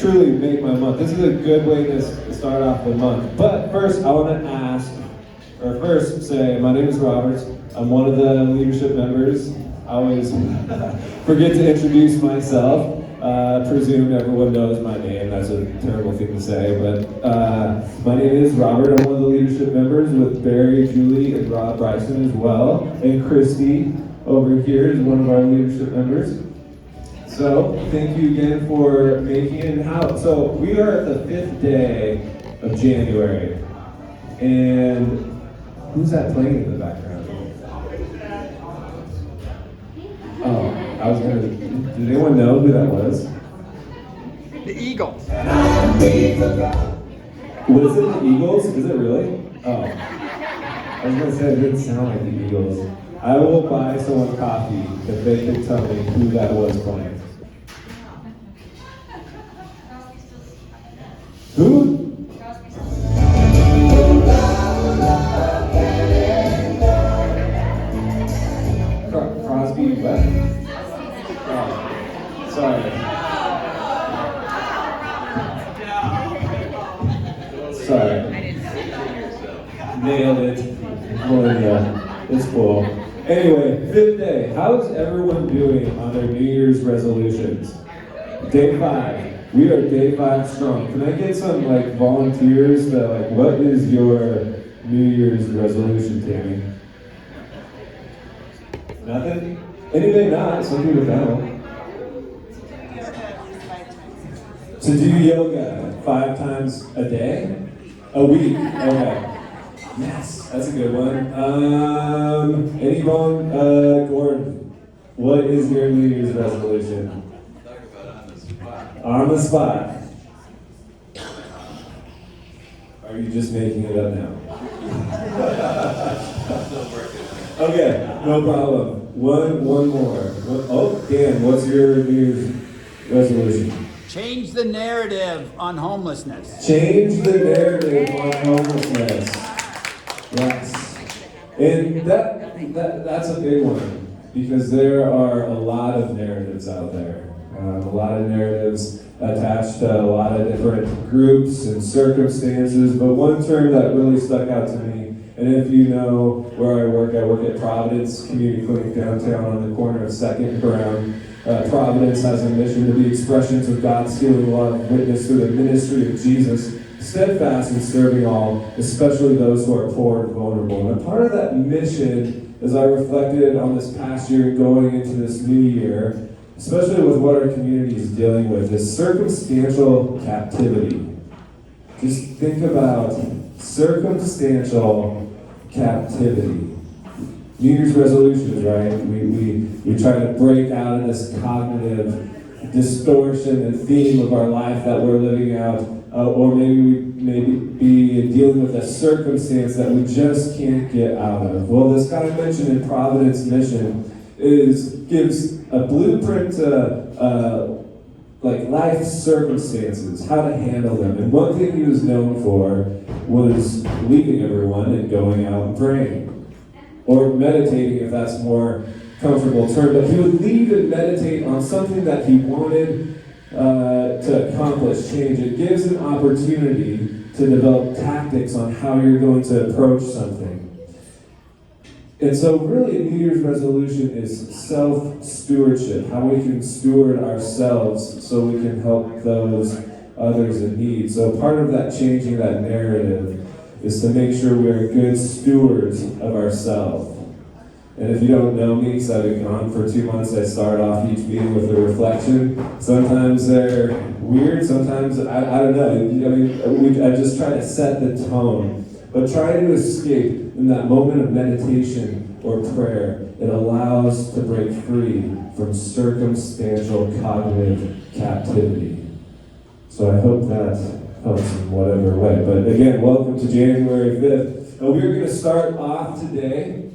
Truly make my month. This is a good way to start off the month. But first, I want to first say, my name is Robert. I'm one of the leadership members. I always forget to introduce myself. Presume everyone knows my name. That's a terrible thing to say, but my name is Robert. I'm one of the leadership members with Barry, Julie, and Rob Bryson as well. And Christy over here is one of our leadership members. So, thank you again for making it out. So, we are at the 5th day of January. And who's that playing in the background? Oh, I was gonna, did anyone know who that was? The Eagles. Was it the Eagles? Is it really? Oh. I was gonna say it didn't sound like the Eagles. I will buy someone coffee if they can tell me who that was playing. Who? Crosby, what? Oh, sorry. Sorry. Nailed it. Well, yeah, it's cool. Anyway, 5th day. How's everyone doing on their New Year's resolutions? Day 5. We are day 5 strong. Can I get some volunteers to what is your New Year's resolution, Tammy? Nothing? Anything not, some people don't. To do yoga 5 times a day? A week, okay. Yes, that's a good one. Anyone, Gordon, what is your New Year's resolution? On the spot. Are you just making it up now? Okay, no problem. One more. Oh, Dan, what's your New Year's resolution? Change the narrative on homelessness. Change the narrative on homelessness. Yes. And that's a big one, because there are a lot of narratives out there. A lot of narratives attached to a lot of different groups and circumstances, but one term that really stuck out to me, and if you know where I work at Providence Community Clinic downtown on the corner of 2nd and Brown. Providence has a mission to be expressions of God's healing love, witness through the ministry of Jesus, steadfast in serving all, especially those who are poor and vulnerable. And a part of that mission, as I reflected on this past year going into this new year, especially with what our community is dealing with, is circumstantial captivity. Just think about circumstantial captivity. New Year's resolutions, right? We try to break out of this cognitive distortion and theme of our life that we're living out, or maybe we be dealing with a circumstance that we just can't get out of. Well, this guy mentioned in Providence Mission gives a blueprint to life circumstances, how to handle them. And one thing he was known for was leaving everyone and going out and praying. Or meditating, if that's more comfortable term. But he would leave and meditate on something that he wanted to accomplish change. It gives an opportunity to develop tactics on how you're going to approach something. And so really a New Year's resolution is self-stewardship, how we can steward ourselves so we can help those others in need. So part of that changing that narrative is to make sure we are good stewards of ourselves. And if you don't know me, because I've been gone for 2 months, I start off each meeting with a reflection. Sometimes they're weird, sometimes, I don't know. I mean, I just try to set the tone. But try to escape in that moment of meditation or prayer. It allows to break free from circumstantial cognitive captivity. So I hope that helps in whatever way. But again, welcome to January 5th. We're going to start off today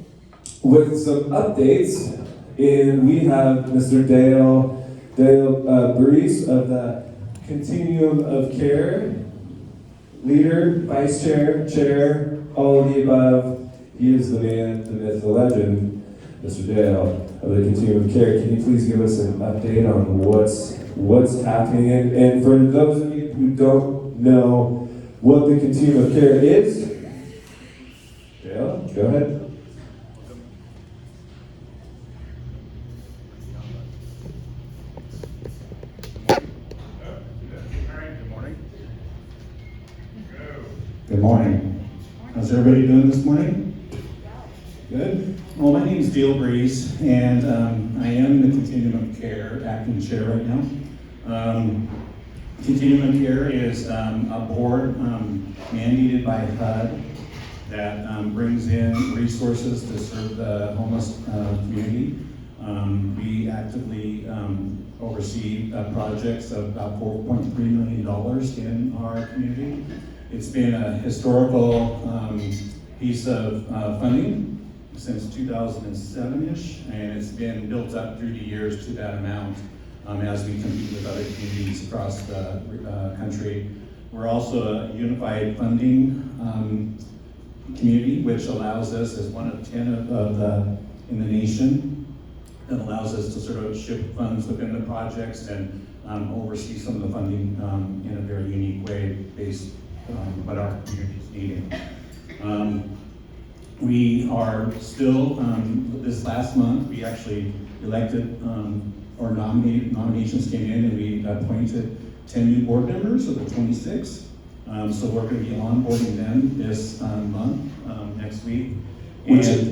with some updates. And we have Mr. Dale Brees of the Continuum of Care, leader, vice chair, chair, all of the above. He is the man, the myth, the legend. Mr. Dale of the Continuum of Care. Can you please give us an update on what's happening? And for those of you who don't know what the Continuum of Care is, Dale, go ahead. Good morning. How's everybody doing this morning? Good. Well, my name is Dale Breeze, and I am in the Continuum of Care acting chair right now. Continuum of Care is a board mandated by HUD that brings in resources to serve the homeless community. We actively oversee projects of about $4.3 million in our community. It's been a historical piece of funding since 2007-ish, and it's been built up through the years to that amount as we compete with other communities across the country. We're also a unified funding community, which allows us, as one of 10 in the nation, that allows us to sort of shift funds within the projects and oversee some of the funding in a very unique way based what our community is needing. We are still, this last month, we actually elected, or nominations came in, and we appointed 10 new board members of the 26. So we're going to be onboarding them this month, next week.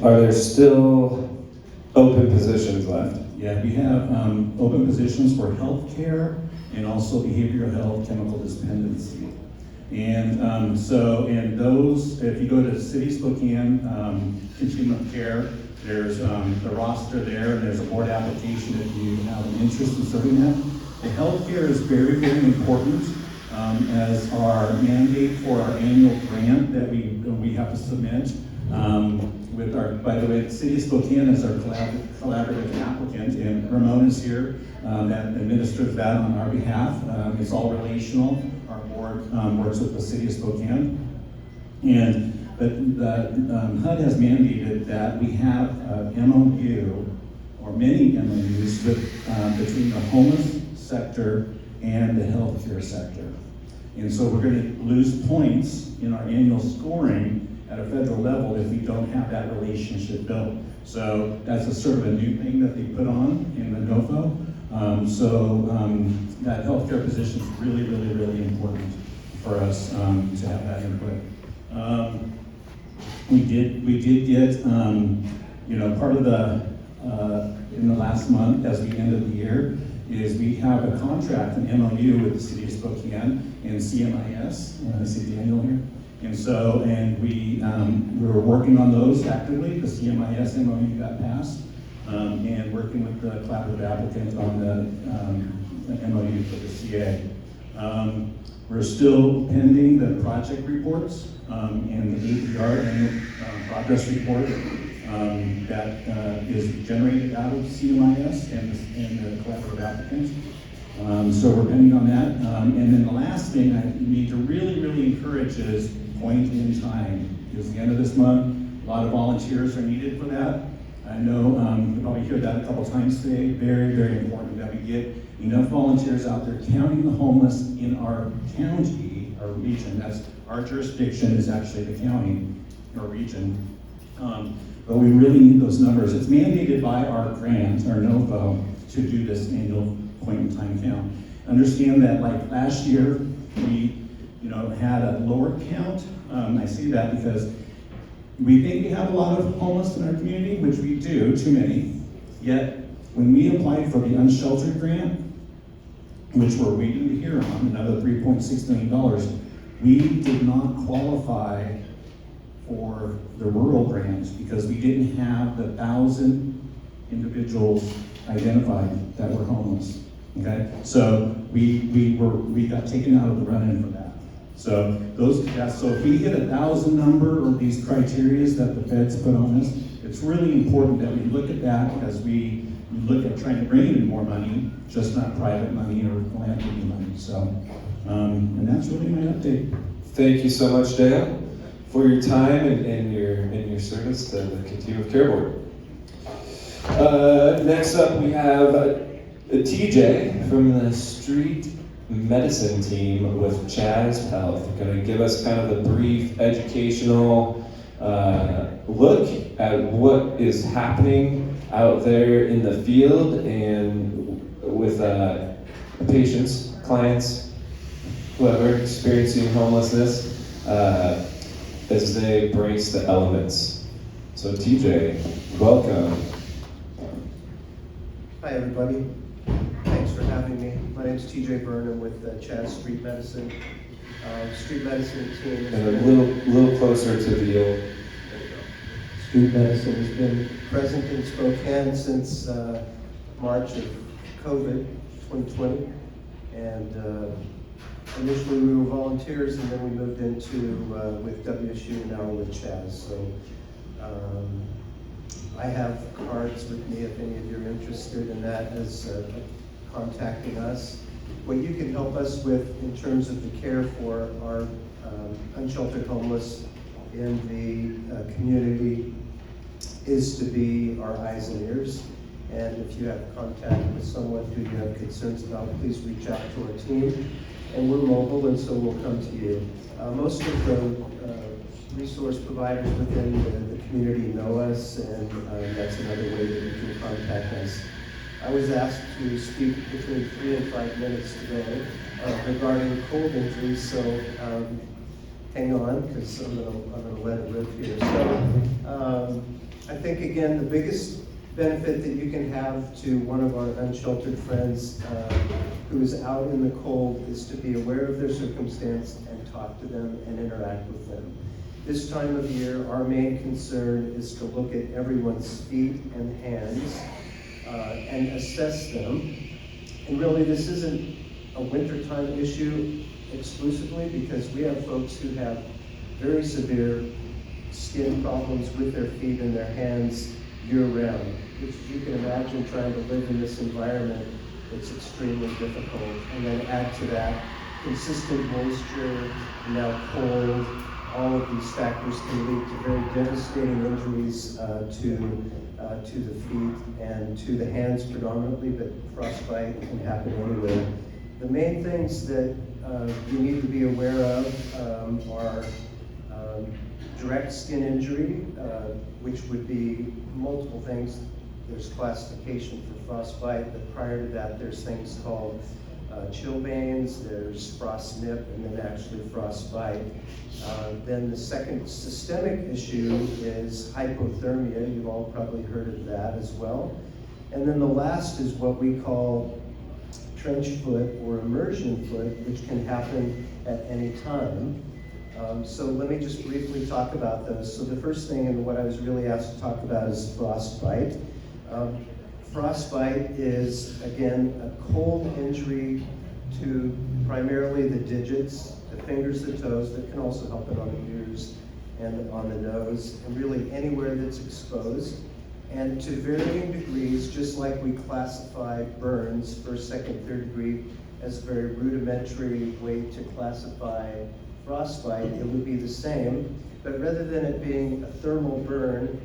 Are there still open positions left? Yeah, we have open positions for healthcare and also behavioral health, chemical dependency. And and those, if you go to City Spokane Continuum of Care, there's the roster there, and there's a board application if you have an interest in serving that. The healthcare is very, very important as our mandate for our annual grant that we have to submit. With our, by the way, the City of Spokane is our collaborative applicant, and Ramon is here that administers that on our behalf. It's all relational. Our board works with the City of Spokane, and the HUD has mandated that we have MOU, or many MOUs, between the homeless sector and the healthcare sector. And so we're going to lose points in our annual scoring at a federal level if we don't have that relationship built. So that's a sort of a new thing that they put on in the NOFO. That healthcare position is really, really, really important for us to have that input. We did get, part of the, in the last month, as we ended the year, is we have a contract, an MOU with the City of Spokane and CMIS. I see Daniel here. And we were working on those actively. The CMIS MOU got passed, and working with the collaborative applicant on the MOU for the CA. We're still pending the project reports and the APR, annual progress report, that is generated out of CMIS and the collaborative applicant. So we're pending on that. And then the last thing I need to really, really encourage is point in time. It's the end of this month. A lot of volunteers are needed for that. I know you probably heard that a couple times today. Very, very important that we get enough volunteers out there counting the homeless in our county, our region. That's our jurisdiction is actually the county, our region. But we really need those numbers. It's mandated by our grant, our NOFO, to do this annual point in time count. Understand that, like last year, we had a lower count. I see that because we think we have a lot of homeless in our community, which we do, too many. Yet, when we applied for the unsheltered grant, which we're waiting to hear on, another $3.6 million, we did not qualify for the rural grant because we didn't have the 1,000 individuals identified that were homeless. Okay, so we got taken out of the run-in for that. So so if we hit 1,000 number or these criteria that the feds put on us, it's really important that we look at that as we look at trying to bring in more money, just not private money or philanthropy money. So, and that's really my update. Thank you so much, Dale, for your time and your service to the Continuum of Care Board. Next up, we have TJ from the street medicine team with Chaz Health, going to give us kind of a brief educational look at what is happening out there in the field and with patients, clients, whoever experiencing homelessness as they brace the elements. So TJ, welcome. Hi everybody, thanks for having me. My name is TJ Burnham with Chaz Street Medicine. Street medicine team. And a little closer to the old. Street medicine has been present in Spokane since March of COVID 2020. And initially we were volunteers and then we moved into with WSU and now we're with Chaz. So I have cards with me if any of you are interested in that as contacting us. What you can help us with in terms of the care for our unsheltered homeless in the community is to be our eyes and ears. And if you have contact with someone who you have concerns about, please reach out to our team. And we're mobile, and so we'll come to you. Most of the resource providers within the community know us, and that's another way that you can contact us. I was asked to speak between 3 and 5 minutes today regarding cold injuries, so hang on, because I'm gonna let it rip here. So I think, again, the biggest benefit that you can have to one of our unsheltered friends who is out in the cold is to be aware of their circumstance and talk to them and interact with them. This time of year, our main concern is to look at everyone's feet and hands and assess them. And really, this isn't a wintertime issue exclusively because we have folks who have very severe skin problems with their feet and their hands year-round, which you can imagine trying to live in this environment, it's extremely difficult. And then add to that consistent moisture, now cold, all of these factors can lead to very devastating injuries to the feet and to the hands predominantly, but frostbite can happen anywhere. The main things that you need to be aware of are direct skin injury, which would be multiple things. There's classification for frostbite, but prior to that, there's things called chilblains, there's frost nip, and then actually frostbite. Then the second systemic issue is hypothermia. You've all probably heard of that as well. And then the last is what we call trench foot or immersion foot, which can happen at any time. So let me just briefly talk about those. So the first thing, and what I was really asked to talk about, is frostbite. Frostbite is, again, a cold injury to primarily the digits, the fingers, the toes, that can also help it on the ears and on the nose, and really anywhere that's exposed. And to varying degrees, just like we classify burns, first, second, third degree, as a very rudimentary way to classify frostbite, it would be the same, but rather than it being a thermal burn,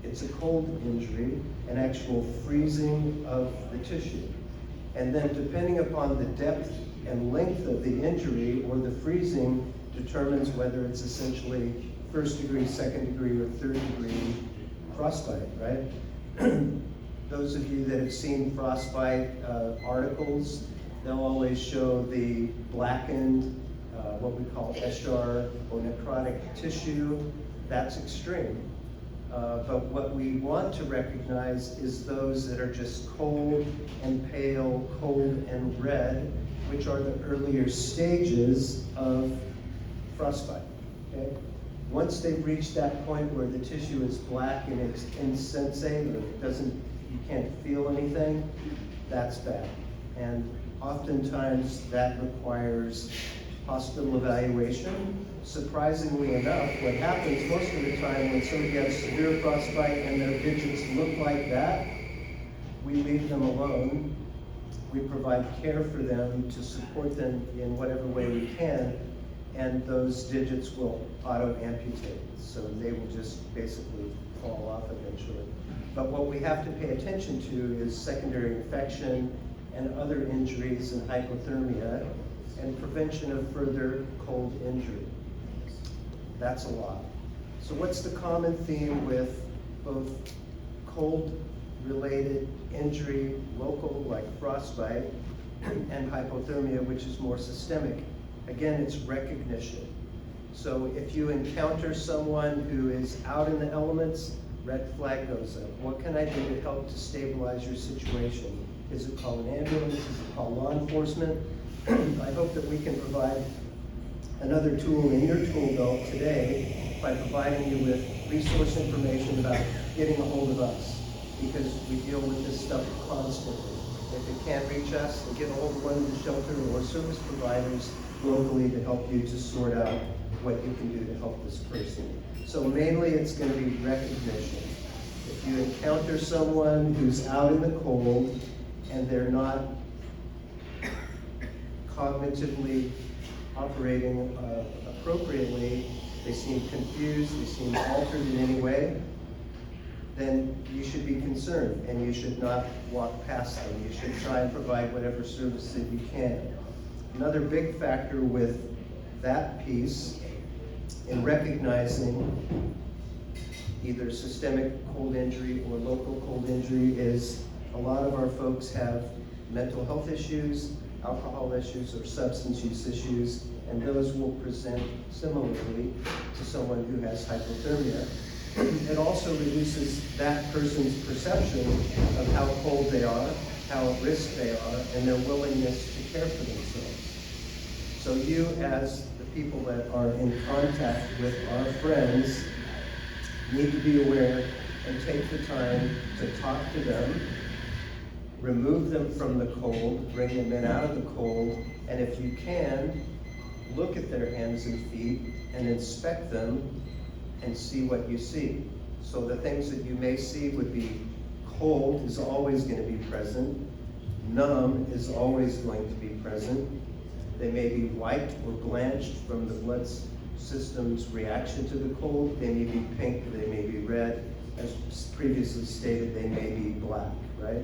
it's a cold injury, an actual freezing of the tissue. And then depending upon the depth and length of the injury or the freezing determines whether it's essentially first degree, second degree, or third degree frostbite, right? Those of you that have seen frostbite articles, they'll always show the blackened, what we call eschar or necrotic tissue. That's extreme. But what we want to recognize is those that are just cold and pale, cold and red, which are the earlier stages of frostbite. Okay? Once they've reached that point where the tissue is black and it's insensate, or you can't feel anything, that's bad. And oftentimes that requires hospital evaluation. Surprisingly enough, what happens most of the time when somebody has severe frostbite and their digits look like that, we leave them alone. We provide care for them to support them in whatever way we can, and those digits will auto-amputate. So they will just basically fall off eventually. But what we have to pay attention to is secondary infection and other injuries and hypothermia and prevention of further cold injury. That's a lot. So what's the common theme with both cold-related injury, local like frostbite, and hypothermia, which is more systemic? Again, it's recognition. So if you encounter someone who is out in the elements, red flag goes up. What can I do to help to stabilize your situation? Is it call an ambulance? Is it call law enforcement? I hope that we can provide another tool in your tool belt today by providing you with resource information about getting a hold of us, because we deal with this stuff constantly. If it can't reach us, then get a hold of one of the shelter or service providers locally to help you to sort out what you can do to help this person. So mainly it's going to be recognition. If you encounter someone who's out in the cold and they're not cognitively operating appropriately, they seem confused, they seem altered in any way, then you should be concerned and you should not walk past them. You should try and provide whatever service that you can. Another big factor with that piece in recognizing either systemic cold injury or local cold injury is a lot of our folks have mental health issues, alcohol issues, or substance use issues, and those will present similarly to someone who has hypothermia. It also reduces that person's perception of how cold they are, how at risk they are, and their willingness to care for themselves. So you, as the people that are in contact with our friends, need to be aware and take the time to talk to them, remove them from the cold, bring them in out of the cold, and if you can, look at their hands and feet and inspect them and see what you see. So the things that you may see would be cold is always going to be present, numb is always going to be present. They may be white or blanched from the blood system's reaction to the cold. They may be pink, they may be red. As previously stated, they may be black, right?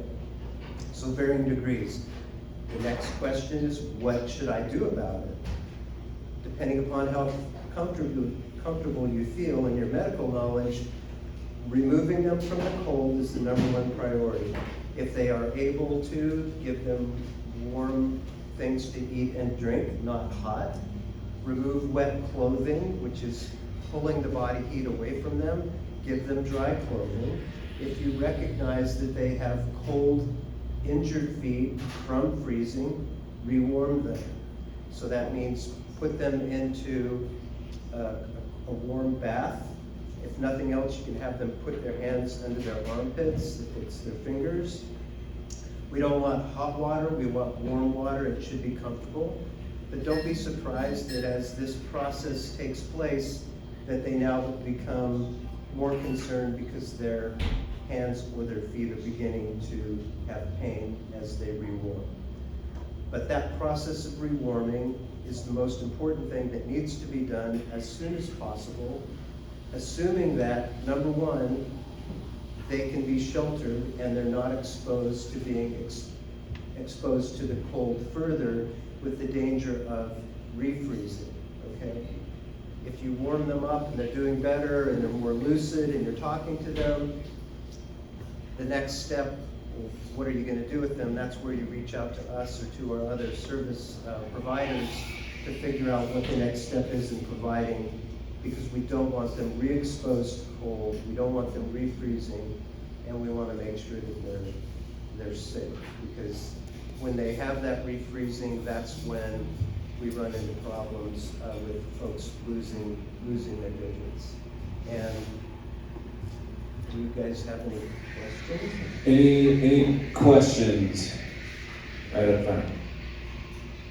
So varying degrees. The next question is, what should I do about it? Depending upon how comfortable you feel and your medical knowledge, removing them from the cold is the #1 priority. If they are able to, give them warm things to eat and drink, not hot. Remove wet clothing, which is pulling the body heat away from them. Give them dry clothing. If you recognize that they have cold, injured feet from freezing, rewarm them. So that means put them into a warm bath. If nothing else, you can have them put their hands under their armpits, if it's their fingers. We don't want hot water, we want warm water. It should be comfortable. But don't be surprised that as this process takes place, that they now become more concerned because their hands or their feet are beginning to have pain as they rewarm. But that process of rewarming is the most important thing that needs to be done as soon as possible, assuming that, #1, they can be sheltered and they're not exposed to being exposed to the cold further with the danger of refreezing, okay? If you warm them up and they're doing better and they're more lucid and you're talking to them, the next step, what are you going to do with them? That's where you reach out to us or to our other service providers to figure out what the next step is in providing, because we don't want them re-exposed to cold, we don't want them refreezing, and we want to make sure that they're safe, because when they have that refreezing, that's when we run into problems with folks losing their digits. And do you guys have any questions? Any questions right up front?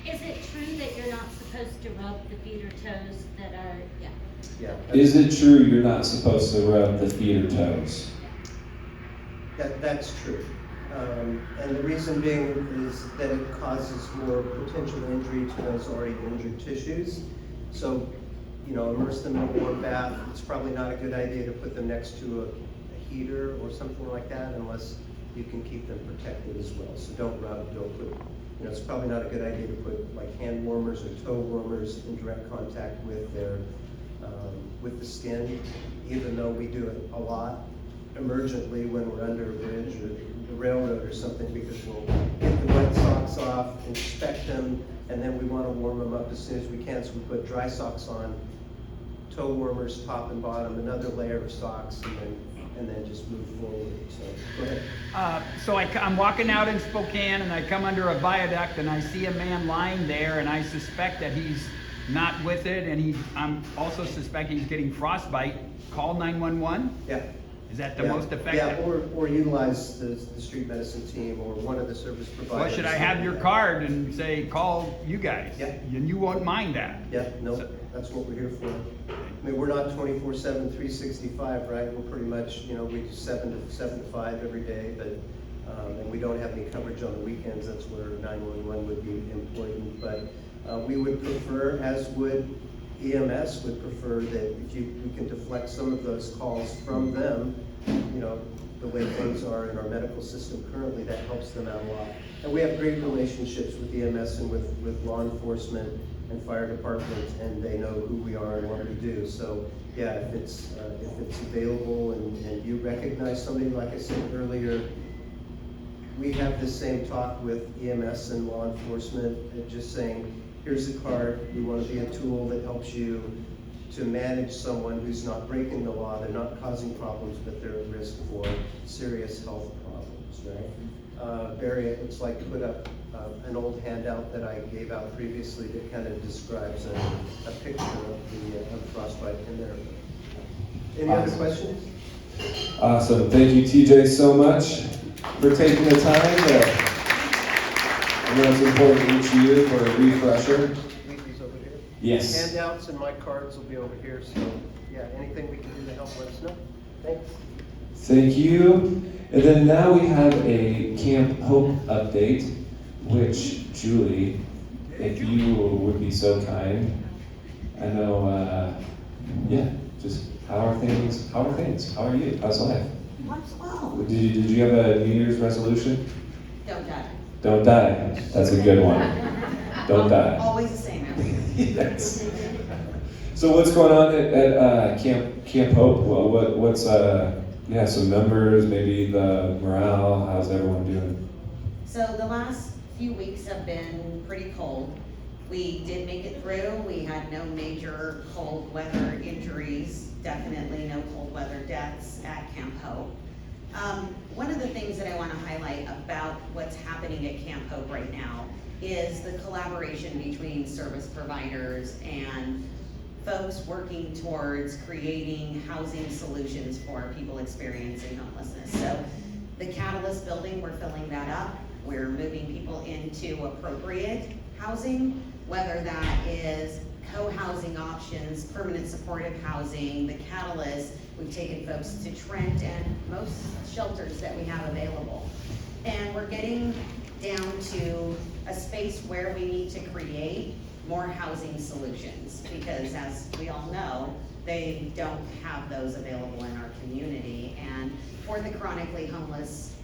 Is it true that you're not supposed to rub the feet or toes that are, Yeah. Is it true you're not supposed to rub the feet or toes? That's true. And the reason being is that it causes more potential injury to those already injured tissues. So, immerse them in a warm bath. It's probably not a good idea to put them next to heater or something like that unless you can keep them protected as well. So don't rub, don't put, it's probably not a good idea to put like hand warmers or toe warmers in direct contact with their, with the skin, even though we do it a lot emergently when we're under a bridge or the railroad or something, because we'll get the wet socks off, inspect them, and then we want to warm them up as soon as we can. So we put dry socks on, toe warmers top and bottom, another layer of socks, and then just move forward. So go ahead. So I'm walking out in Spokane and I come under a viaduct and I see a man lying there and I suspect that he's not with it, and I'm also suspecting he's getting frostbite. Call 911? Yeah. Is that the most effective? Yeah, or utilize the street medicine team or one of the service providers. Well, should I have your card and say, call you guys? Yeah. And you won't mind that? Yeah, no, that's what we're here for. I mean, we're not 24/7, 365, right? We're pretty much, we do 7 to 5 every day, but, and we don't have any coverage on the weekends. That's where 911 would be important. But we would prefer, as would EMS would prefer, that if we can deflect some of those calls from them, the way things are in our medical system currently, that helps them out a lot. And we have great relationships with EMS and with law enforcement and fire departments, and they know who we are and what we do. So yeah, if it's available and you recognize somebody, like I said earlier, we have the same talk with EMS and law enforcement, and just saying, here's a card, we want to be a tool that helps you to manage someone who's not breaking the law, they're not causing problems, but they're at risk for serious health problems, right? Barry, it looks like put up an old handout that I gave out previously that kind of describes a picture of frostbite in there. Any other questions? Awesome. Thank you, TJ, so much for taking the time. I know it's important each year for a refresher. Leafy's over here. Yes. Handouts and my cards will be over here, so yeah, anything we can do to help, let us know. Thanks. Thank you. And then now we have a Camp Hope update, which, Julie, if you would be so kind. I know, just how are things? How are you? How's life? Life's well. Did you have a New Year's resolution? Don't die. Don't die. That's a good one. Don't die. Always the same every year. Yes. So what's going on at Camp Hope? Well, what's some numbers, maybe the morale. How's everyone doing? So the last few weeks have been pretty cold. We did make it through. We had no major cold weather injuries. Definitely no cold weather deaths at Camp Hope. One of the things that I want to highlight about what's happening at Camp Hope right now is the collaboration between service providers and folks working towards creating housing solutions for people experiencing homelessness. So the Catalyst building, we're filling that up. We're moving people into appropriate housing, whether that is co-housing options, permanent supportive housing, the Catalyst. We've taken folks to Trent and most shelters that we have available. And we're getting down to a space where we need to create more housing solutions, because as we all know, they don't have those available in our community. And for the chronically homeless,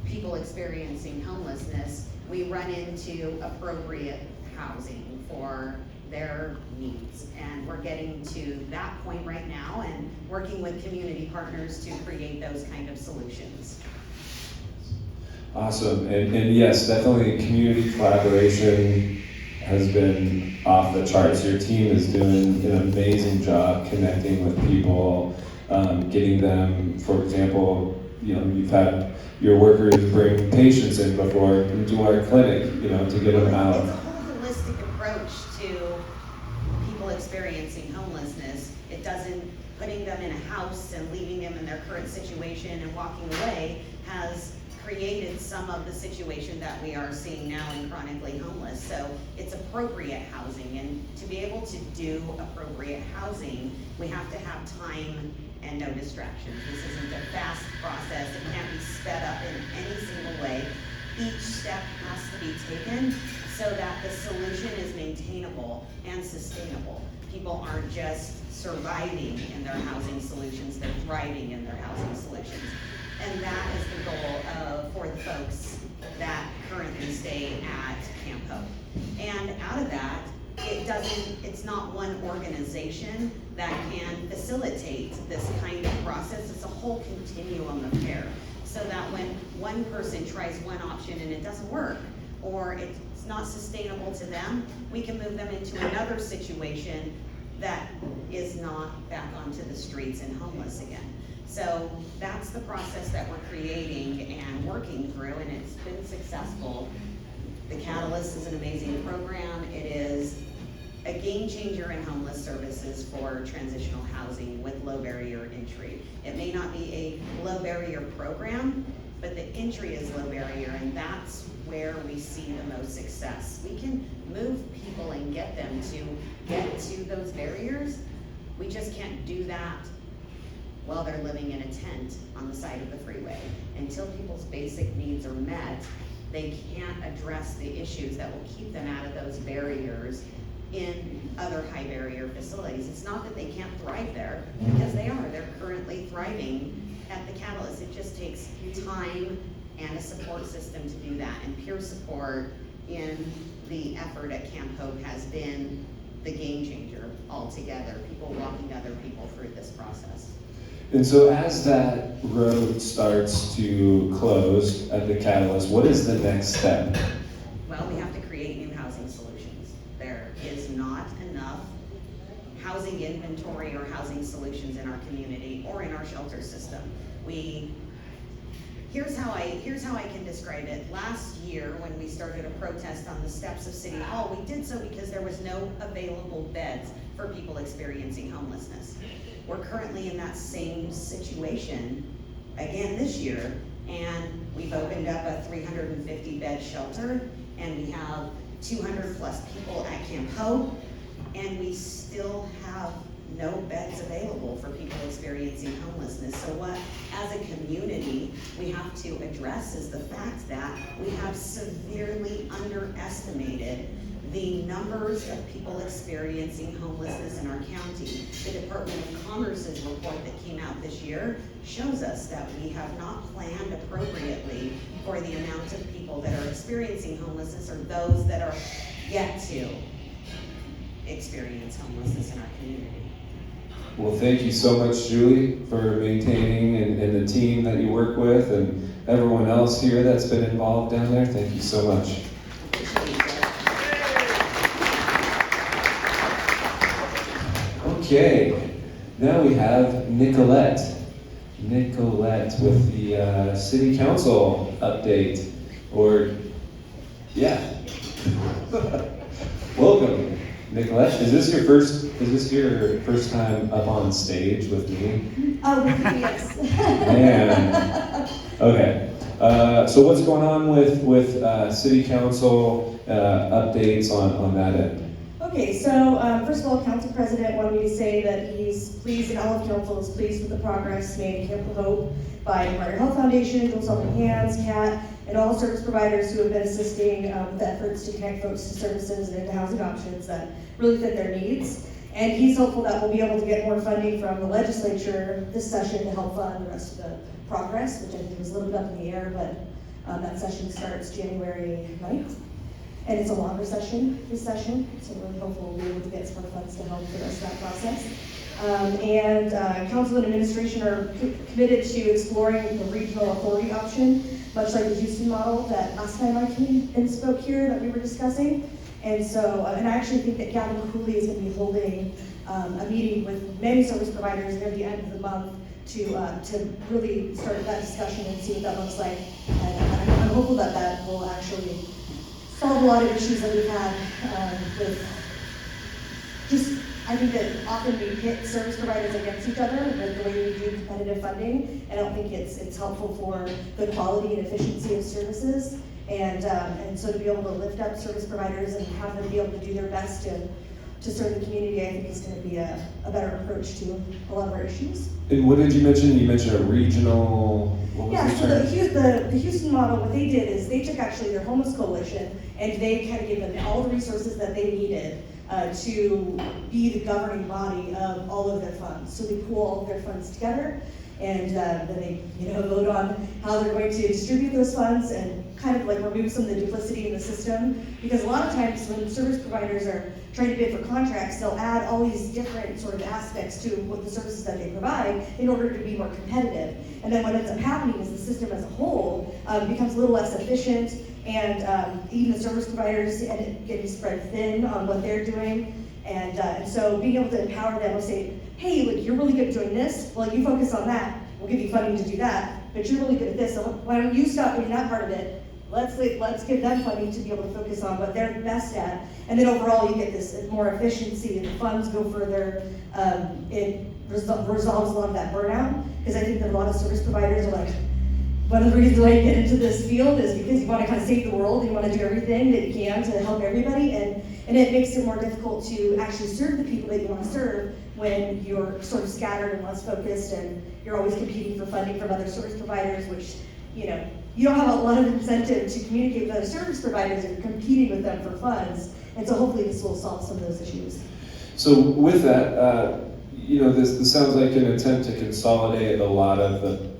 people experiencing homelessness, we run into appropriate housing for their needs. And we're getting to that point right now and working with community partners to create those kind of solutions. Awesome. And yes, definitely community collaboration has been off the charts. Your team is doing an amazing job connecting with people, getting them, for example, you've had your workers bring patients in before into our clinic, to get them out. It's a whole holistic approach to people experiencing homelessness. It doesn't, putting them in a house and leaving them in their current situation and walking away has created some of the situation that we are seeing now in chronically homeless. So it's appropriate housing, and to be able to do appropriate housing, we have to have time and no distractions. This isn't a fast process. It can't be sped up in any single way. Each step has to be taken so that the solution is maintainable and sustainable. People aren't just surviving in their housing solutions, they're thriving in their housing solutions. And that is the goal for the folks that currently stay at Camp Hope. And out of that, it's not one organization that can facilitate this kind of process. It's a whole continuum of care. So that when one person tries one option and it doesn't work, or it's not sustainable to them, we can move them into another situation that is not back onto the streets and homeless again. So that's the process that we're creating and working through, and it's been successful. The Catalyst is an amazing program. It is a game changer in homeless services for transitional housing with low barrier entry. It may not be a low barrier program, but the entry is low barrier, and that's where we see the most success. We can move people and get them to get to those barriers. We just can't do that while they're living in a tent on the side of the freeway. Until people's basic needs are met, they can't address the issues that will keep them out of those barriers in other high barrier facilities. It's not that they can't thrive there, because they are. They're currently thriving at the Catalyst. It just takes time and a support system to do that. And peer support in the effort at Camp Hope has been the game changer altogether. People walking other people through this process. And so as that road starts to close at the Catalyst, what is the next step? Well, we have to create new housing solutions. There is not enough housing inventory or housing solutions in our community or in our shelter system. Here's how I can describe it. Last year, when we started a protest on the steps of City Hall, we did so because there was no available beds for people experiencing homelessness. We're currently in that same situation again this year, and we've opened up a 350 bed shelter, and we have 200 plus people at Camp Hope, and we still have no beds available for people experiencing homelessness. So what, as a community, we have to address is the fact that we have severely underestimated the numbers of people experiencing homelessness in our county. The Department of Commerce's report that came out this year shows us that we have not planned appropriately for the amount of people that are experiencing homelessness or those that are yet to experience homelessness in our community. Well, thank you so much, Julie, for maintaining and the team that you work with, and everyone else here that's been involved down there. Thank you so much. Okay, now we have Nicolette. Nicolette with the City Council update, or, yeah. Welcome, Nicolette. Is this your first time up on stage with me? Oh, yes. Man. Okay. So what's going on with City Council updates on that end? Okay, so first of all, Council President wanted me to say that he's pleased, and all of Council is pleased with the progress made at Camp of Hope by Empire Health Foundation, Dual Helping Hands, CAT, and all service providers who have been assisting with efforts to connect folks to services and into housing options that really fit their needs. And he's hopeful that we'll be able to get more funding from the legislature this session to help fund the rest of the progress, which I think is a little bit up in the air, but that session starts January 9th. And it's a longer session, this session, so we're really hopeful we'll be able to get some more funds to help the rest of that process. Council and administration are committed to exploring the regional authority option, much like the Houston model that last time I came and spoke here that we were discussing. And so, and I actually think that Gavin Cooley is going to be holding a meeting with many service providers near the end of the month to really start that discussion and see what that looks like. And I'm hopeful that that will actually solve a lot of issues that we've had with just, I think that often we hit service providers against each other with the way we do competitive funding. I don't think it's helpful for the quality and efficiency of services. And so to be able to lift up service providers and have them be able to do their best to to serve the community, I think is going to be a better approach to a lot of our issues. And what did you mention? You mentioned a regional, what was Yeah, the so term? the Houston model, what they did is they took actually their homeless coalition and they kind of gave them all the resources that they needed to be the governing body of all of their funds. So they pool all of their funds together, and then they vote on how they're going to distribute those funds and kind of like remove some of the duplicity in the system. Because a lot of times when service providers are trying to bid for contracts, they'll add all these different sort of aspects to what the services that they provide in order to be more competitive. And then what ends up happening is the system as a whole becomes a little less efficient, and even the service providers end up getting spread thin on what they're doing. And so being able to empower them and say, hey, look, you're really good at doing this, well, you focus on that, we'll give you funding to do that, but you're really good at this, so why don't you stop doing that part of it? Let's give them funding to be able to focus on what they're best at, and then overall you get this more efficiency, and the funds go further. It resolves a lot of that burnout, because I think that a lot of service providers are like, one of the reasons why you get into this field is because you want to kind of save the world, you want to do everything that you can to help everybody, and it makes it more difficult to actually serve the people that you want to serve when you're sort of scattered and less focused, and you're always competing for funding from other service providers, which, you don't have a lot of incentive to communicate with other service providers if you're competing with them for funds. And so hopefully this will solve some of those issues. So with that, this sounds like an attempt to consolidate a lot of the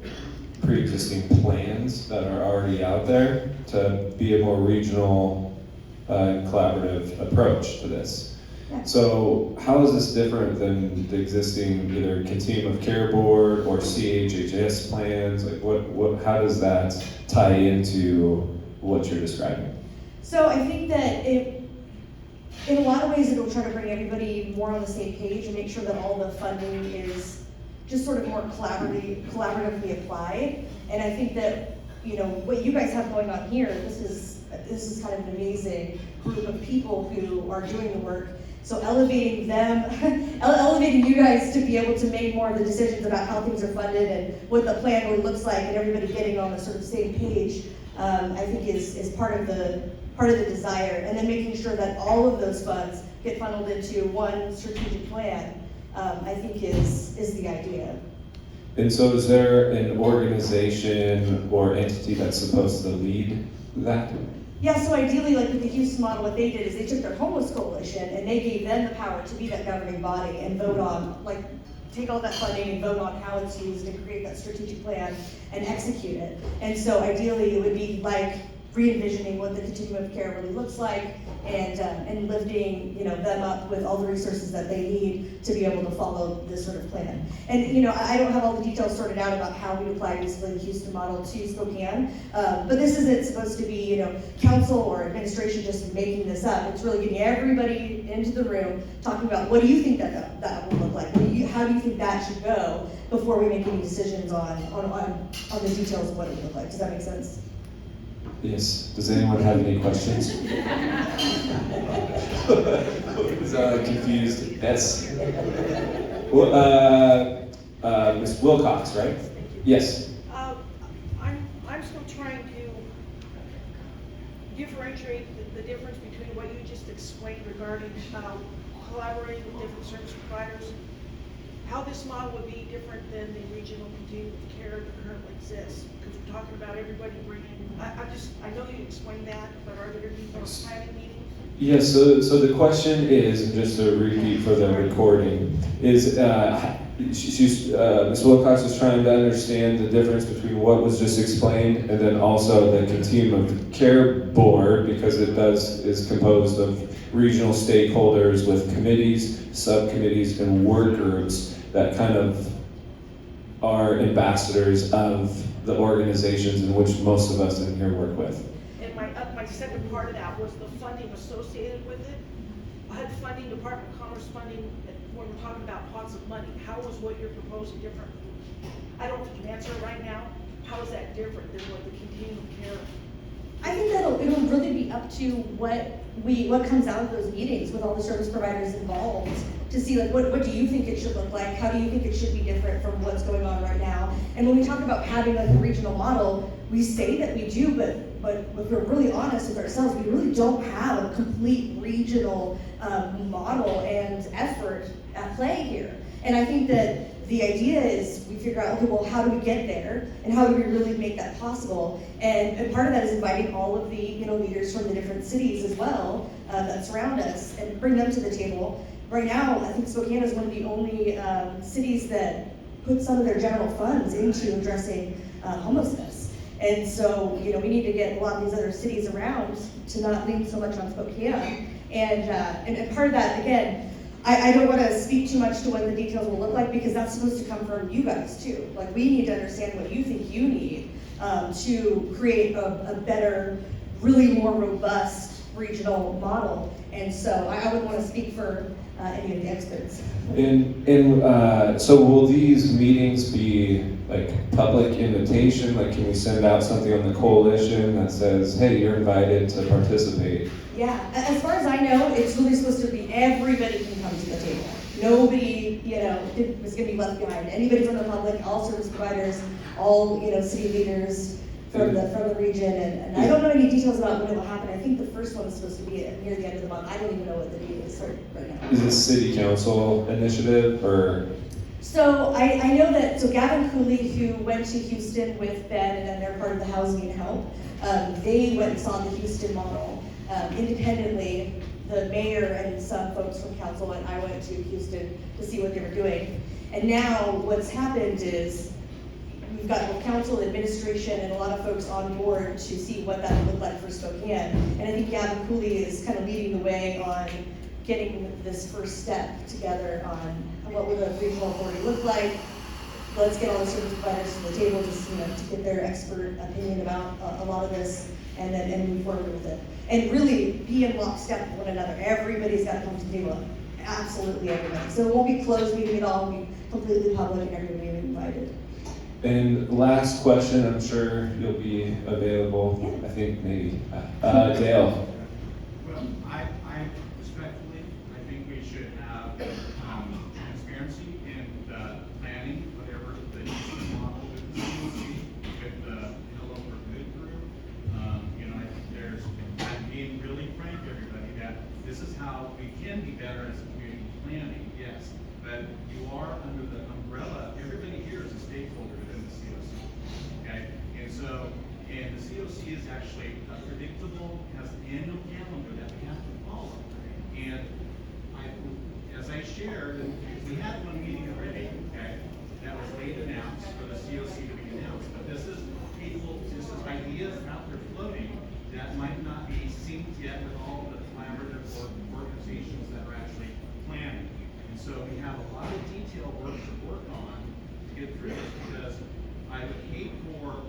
pre-existing plans that are already out there to be a more regional, collaborative approach to this. Yeah. So how is this different than the existing either continuum of care board or CHHS plans? Like how does that tie into what you're describing? So I think that in a lot of ways it'll try to bring everybody more on the same page and make sure that all the funding is just sort of more collaboratively applied. And I think that, what you guys have going on here, this is kind of an amazing group of people who are doing the work. So elevating them, elevating you guys to be able to make more of the decisions about how things are funded and what the plan really looks like, and everybody getting on the sort of same page, I think is part of the desire. And then making sure that all of those funds get funneled into one strategic plan, I think is the idea. And so is there an organization or entity that's supposed to lead that? Yeah, so ideally, like with the Houston model, what they did is they took their homeless coalition and they gave them the power to be that governing body and vote on, take all that funding and vote on how it's used and create that strategic plan and execute it. And so ideally, it would be like re-envisioning what the continuum of care really looks like, and lifting them up with all the resources that they need to be able to follow this sort of plan. And I don't have all the details sorted out about how we apply basically the Houston model to Spokane, but this isn't supposed to be council or administration just making this up. It's really getting everybody into the room, talking about what do you think that will look like? How do you think that should go before we make any decisions on the details of what it would look like? Does that make sense? Yes. Does anyone have any questions? Confused. Yes. Well, Ms. Wilcox, right? Yes. I'm still trying to differentiate the difference between what you just explained regarding collaborating with different service providers, how this model would be different than the regional continuum of care that currently exists, because we're talking about everybody bringing. I know you explained that, but are there going to be more planning meetings? Yes. So the question is, and just to repeat for the recording, is Ms. Wilcox is trying to understand the difference between what was just explained and then also the continuum of care board, because it is composed of regional stakeholders with committees, subcommittees, and work groups that kind of are ambassadors of the organizations in which most of us in here work with. And my second part of that was the funding associated with it. HUD funding, Department of Commerce funding, when we're talking about pots of money, how is what you're proposing different? I don't think you can answer it right now. How is that different than what the continuum of care? I think it'll really be up to what comes out of those meetings with all the service providers involved to see what do you think it should look like? How do you think it should be different from what's going on right now? And when we talk about having a regional model, we say that we do, but if we're really honest with ourselves, we really don't have a complete regional model. And at play here. And I think that the idea is we figure out, okay, well, how do we get there, and how do we really make that possible? And part of that is inviting all of the leaders from the different cities as well that surround us and bring them to the table. Right now, I think Spokane is one of the only cities that put some of their general funds into addressing homelessness. And so, we need to get a lot of these other cities around to not lean so much on Spokane. And part of that, again, I don't want to speak too much to what the details will look like, because that's supposed to come from you guys too. Like, we need to understand what you think you need to create a better, really more robust regional model. And so I wouldn't want to speak for any of the experts. So will these meetings be like public invitation? Like, can we send out something on the coalition that says, hey, you're invited to participate? Yeah, as far as I know, it's really supposed to be everybody can come to the table. Nobody, is going to be left behind. Anybody from the public, all service providers, all, city leaders from the region. And I don't know any details about when it will happen. I think the first one is supposed to be near the end of the month. I don't even know what the date is right now. Is it city council initiative or? So I know that, Gavin Cooley, who went to Houston with Ben, and then they're part of the Housing and Help, they went and saw the Houston model independently. The mayor and some folks from council, and I went to Houston to see what they were doing. And now what's happened is we've got both council, administration, and a lot of folks on board to see what that would look like for Spokane. And I think Gavin Cooley is kind of leading the way on getting this first step together on what would a regional authority look like. Let's get all the service providers to the table, just to get their expert opinion about a lot of this, and then move forward with it. And really be in lockstep with one another. Everybody's got to come to the table. Absolutely everybody. So it won't be closed meeting at all. It'll be completely public, and everybody will be invited. And last question, I'm sure you'll be available. Yeah. I think maybe. Dale. Well, I respectfully, I think we should have transparency in the planning, whatever the model with the COC, with the Hello for Good group. I think I'm being really frank, everybody, that this is how we can be better as a community planning, yes. But you are under the umbrella, everybody here is a stakeholder within the COC, okay? And the COC is actually predictable, has an annual calendar that we have to follow. And as I shared, we had one meeting already, okay, that was late announced for the COC to be announced. But this is ideas out there floating that might not be synced yet with all the collaborative organizations that are actually planning. And so we have a lot of detailed work to work on to get through this, because I would hate for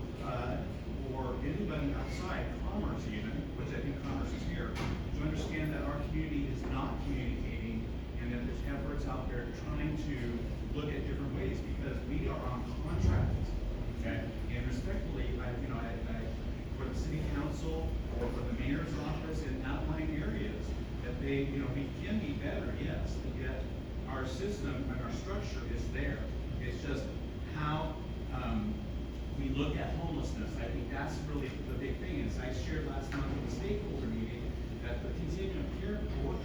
anybody outside commerce even, which I think commerce is here, to understand that our community is not communicating, and that there's efforts out there trying to look at different ways, because we are on contract, okay? And respectfully, for the city council or for the mayor's office in outlying areas, that we can be better, yes, but yet our system and our structure is there. It's just how we look at homelessness. I think that's really the big thing. As I shared last month at the stakeholder meeting, that the Continuum of Care Board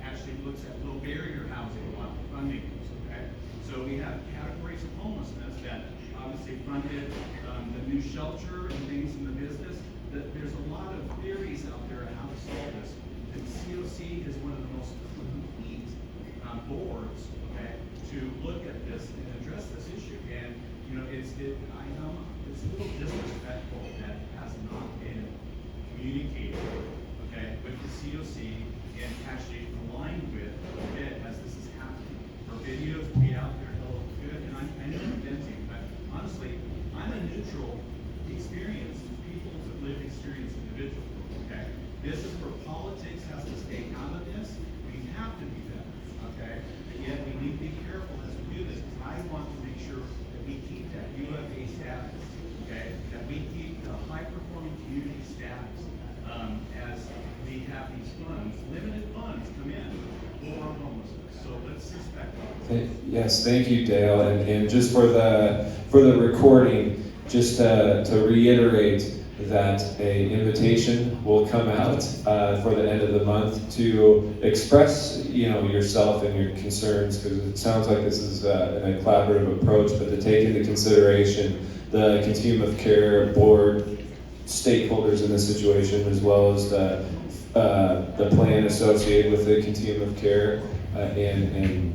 actually looks at low barrier housing while funding this, okay? So we have categories of homelessness that obviously funded the new shelter and things in the business. There's a lot of theories out there on how to solve this. And COC is one of the most complete boards, okay, to look at this and address this issue. And I know it's a little disrespectful that has not been communicated, okay, with the COC and actually aligned with it as this is happening. For videos to be out there, they'll look good, and I know I'm venting, but honestly, I'm a neutral experience, people's lived experience individual, okay? This is where politics has to stay out of this. We have to be better, okay? But yet we need to be careful as we do this, because I want to make sure that we keep that UFA status, okay? That we keep the high-performing community status as we have these funds, limited funds come in for homelessness. So let's respect that. Yes, thank you, Dale. And just for the recording, just to reiterate, that a invitation will come out for the end of the month to express, yourself and your concerns, because it sounds like this is a collaborative approach, but to take into consideration the continuum of care board stakeholders in this situation, as well as the plan associated with the continuum of care, and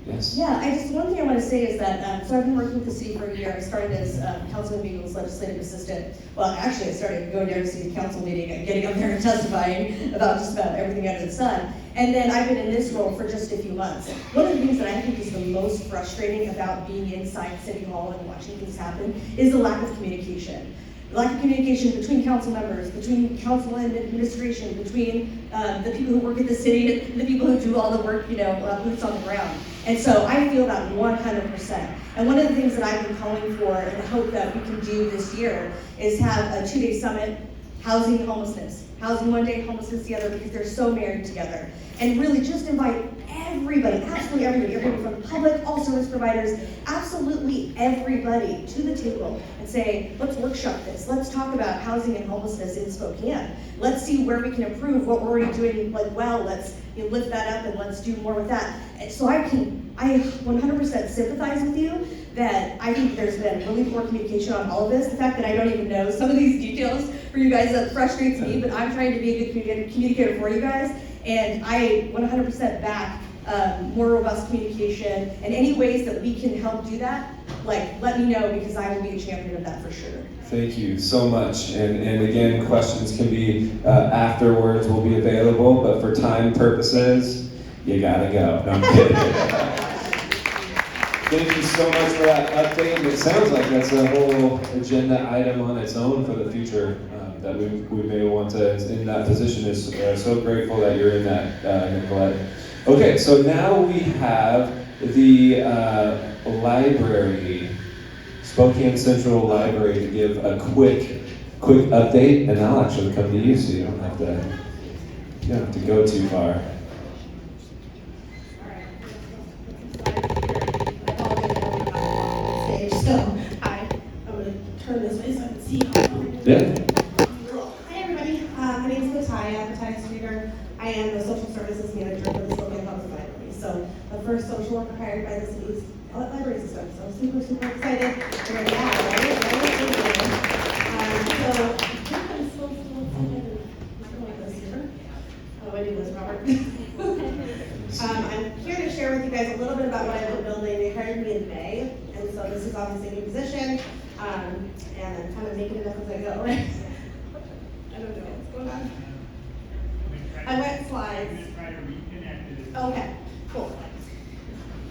yes. Yeah, one thing I want to say is that, so I've been working with the city for a year. I started as Councilman Beagle's legislative assistant. Well, actually, I started going down to city council meeting and getting up there and testifying about just about everything under the sun. And then I've been in this role for just a few months. One of the things that I think is the most frustrating about being inside City Hall and watching things happen is the lack of communication. Lack of communication between council members, between council and administration, between the people who work at the city, and the people who do all the work, boots on the ground. And so I feel that 100%. And one of the things that I've been calling for and hope that we can do this year is have a 2-day summit, housing homelessness. Housing one day, homelessness the other, because they're so married together. And really just invite everybody, absolutely everybody from the public, all service providers, absolutely everybody to the table and say, let's workshop this. Let's talk about housing and homelessness in Spokane. Let's see where we can improve what we're already doing well. Let's lift that up and let's do more with that. And so I 100% sympathize with you that I think there's been really poor communication on all of this. The fact that I don't even know some of these details for you guys, that frustrates me, but I'm trying to be a good communicator for you guys. And I 100% back more robust communication, and any ways that we can help do that, let me know, because I will be a champion of that for sure. Thank you so much. And again, questions can be afterwards, will be available, but for time purposes, you gotta go. No, I'm kidding. Thank you so much for that update. It sounds like that's a whole agenda item on its own for the future that we may want to, in that position. Is so grateful that you're in that, Nicolette. Okay, so now we have the library, Spokane Central Library, to give a quick update, and I'll actually come to you, so you don't have to go too far. So, hi, I'm going to turn this way so I can see. Yeah. Hi, everybody. My name is Mattia. Mattia Streeter. I am the social services manager for the Spokane Homeless Library. So, the first social worker hired by the city's library system. So, super excited. We're going to right? So, I'm so excited. I'm not going to this here. How do I do this, Robert? I'm here to share with you guys a little bit about what I've been building. They hired me in May, and so this is obviously a new position, and I'm kind of making it up as I go, right? I don't know what's going on. I went slides. Okay, cool.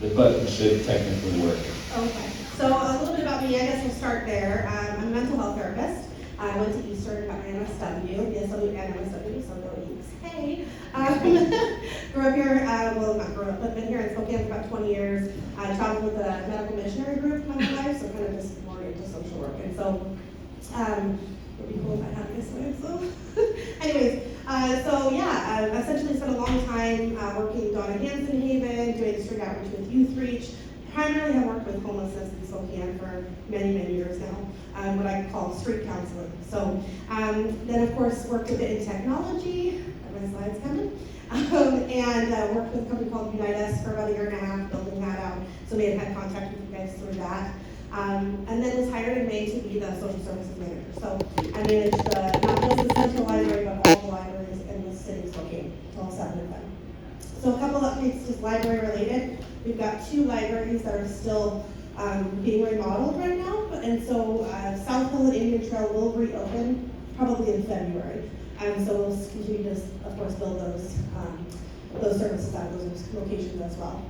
The button should technically work. Okay, so a little bit about me, I guess we'll start there. I'm a mental health therapist. I went to Eastern, got my MSW, the SW and MSW, so go East. Hey! Grew up here, well, not grew up, but been here in Spokane for about 20 years. I traveled with a medical missionary group my whole life, so kind of just more into social work. And so, it would be cool if I had this way, so. Anyways, essentially spent a long time working Donna Hansen Haven, doing district outreach with Youth Reach. Primarily have worked with homelessness in Spokane for many, many years now, what I call street counseling. So then of course worked a bit in technology, got my slides coming, and worked with a company called Unite Us for about 1.5 years, building that out. So may have had contact with you guys through that. And then was hired in May to be the social services manager. So I manage not just the central library, but all the libraries in the city of Spokane, all 7 of them. So a couple updates just library related. We've got 2 libraries that are still being remodeled right now, and so South Hill and Indian Trail will reopen probably in February. So we'll continue to, of course, build those services out of those locations as well.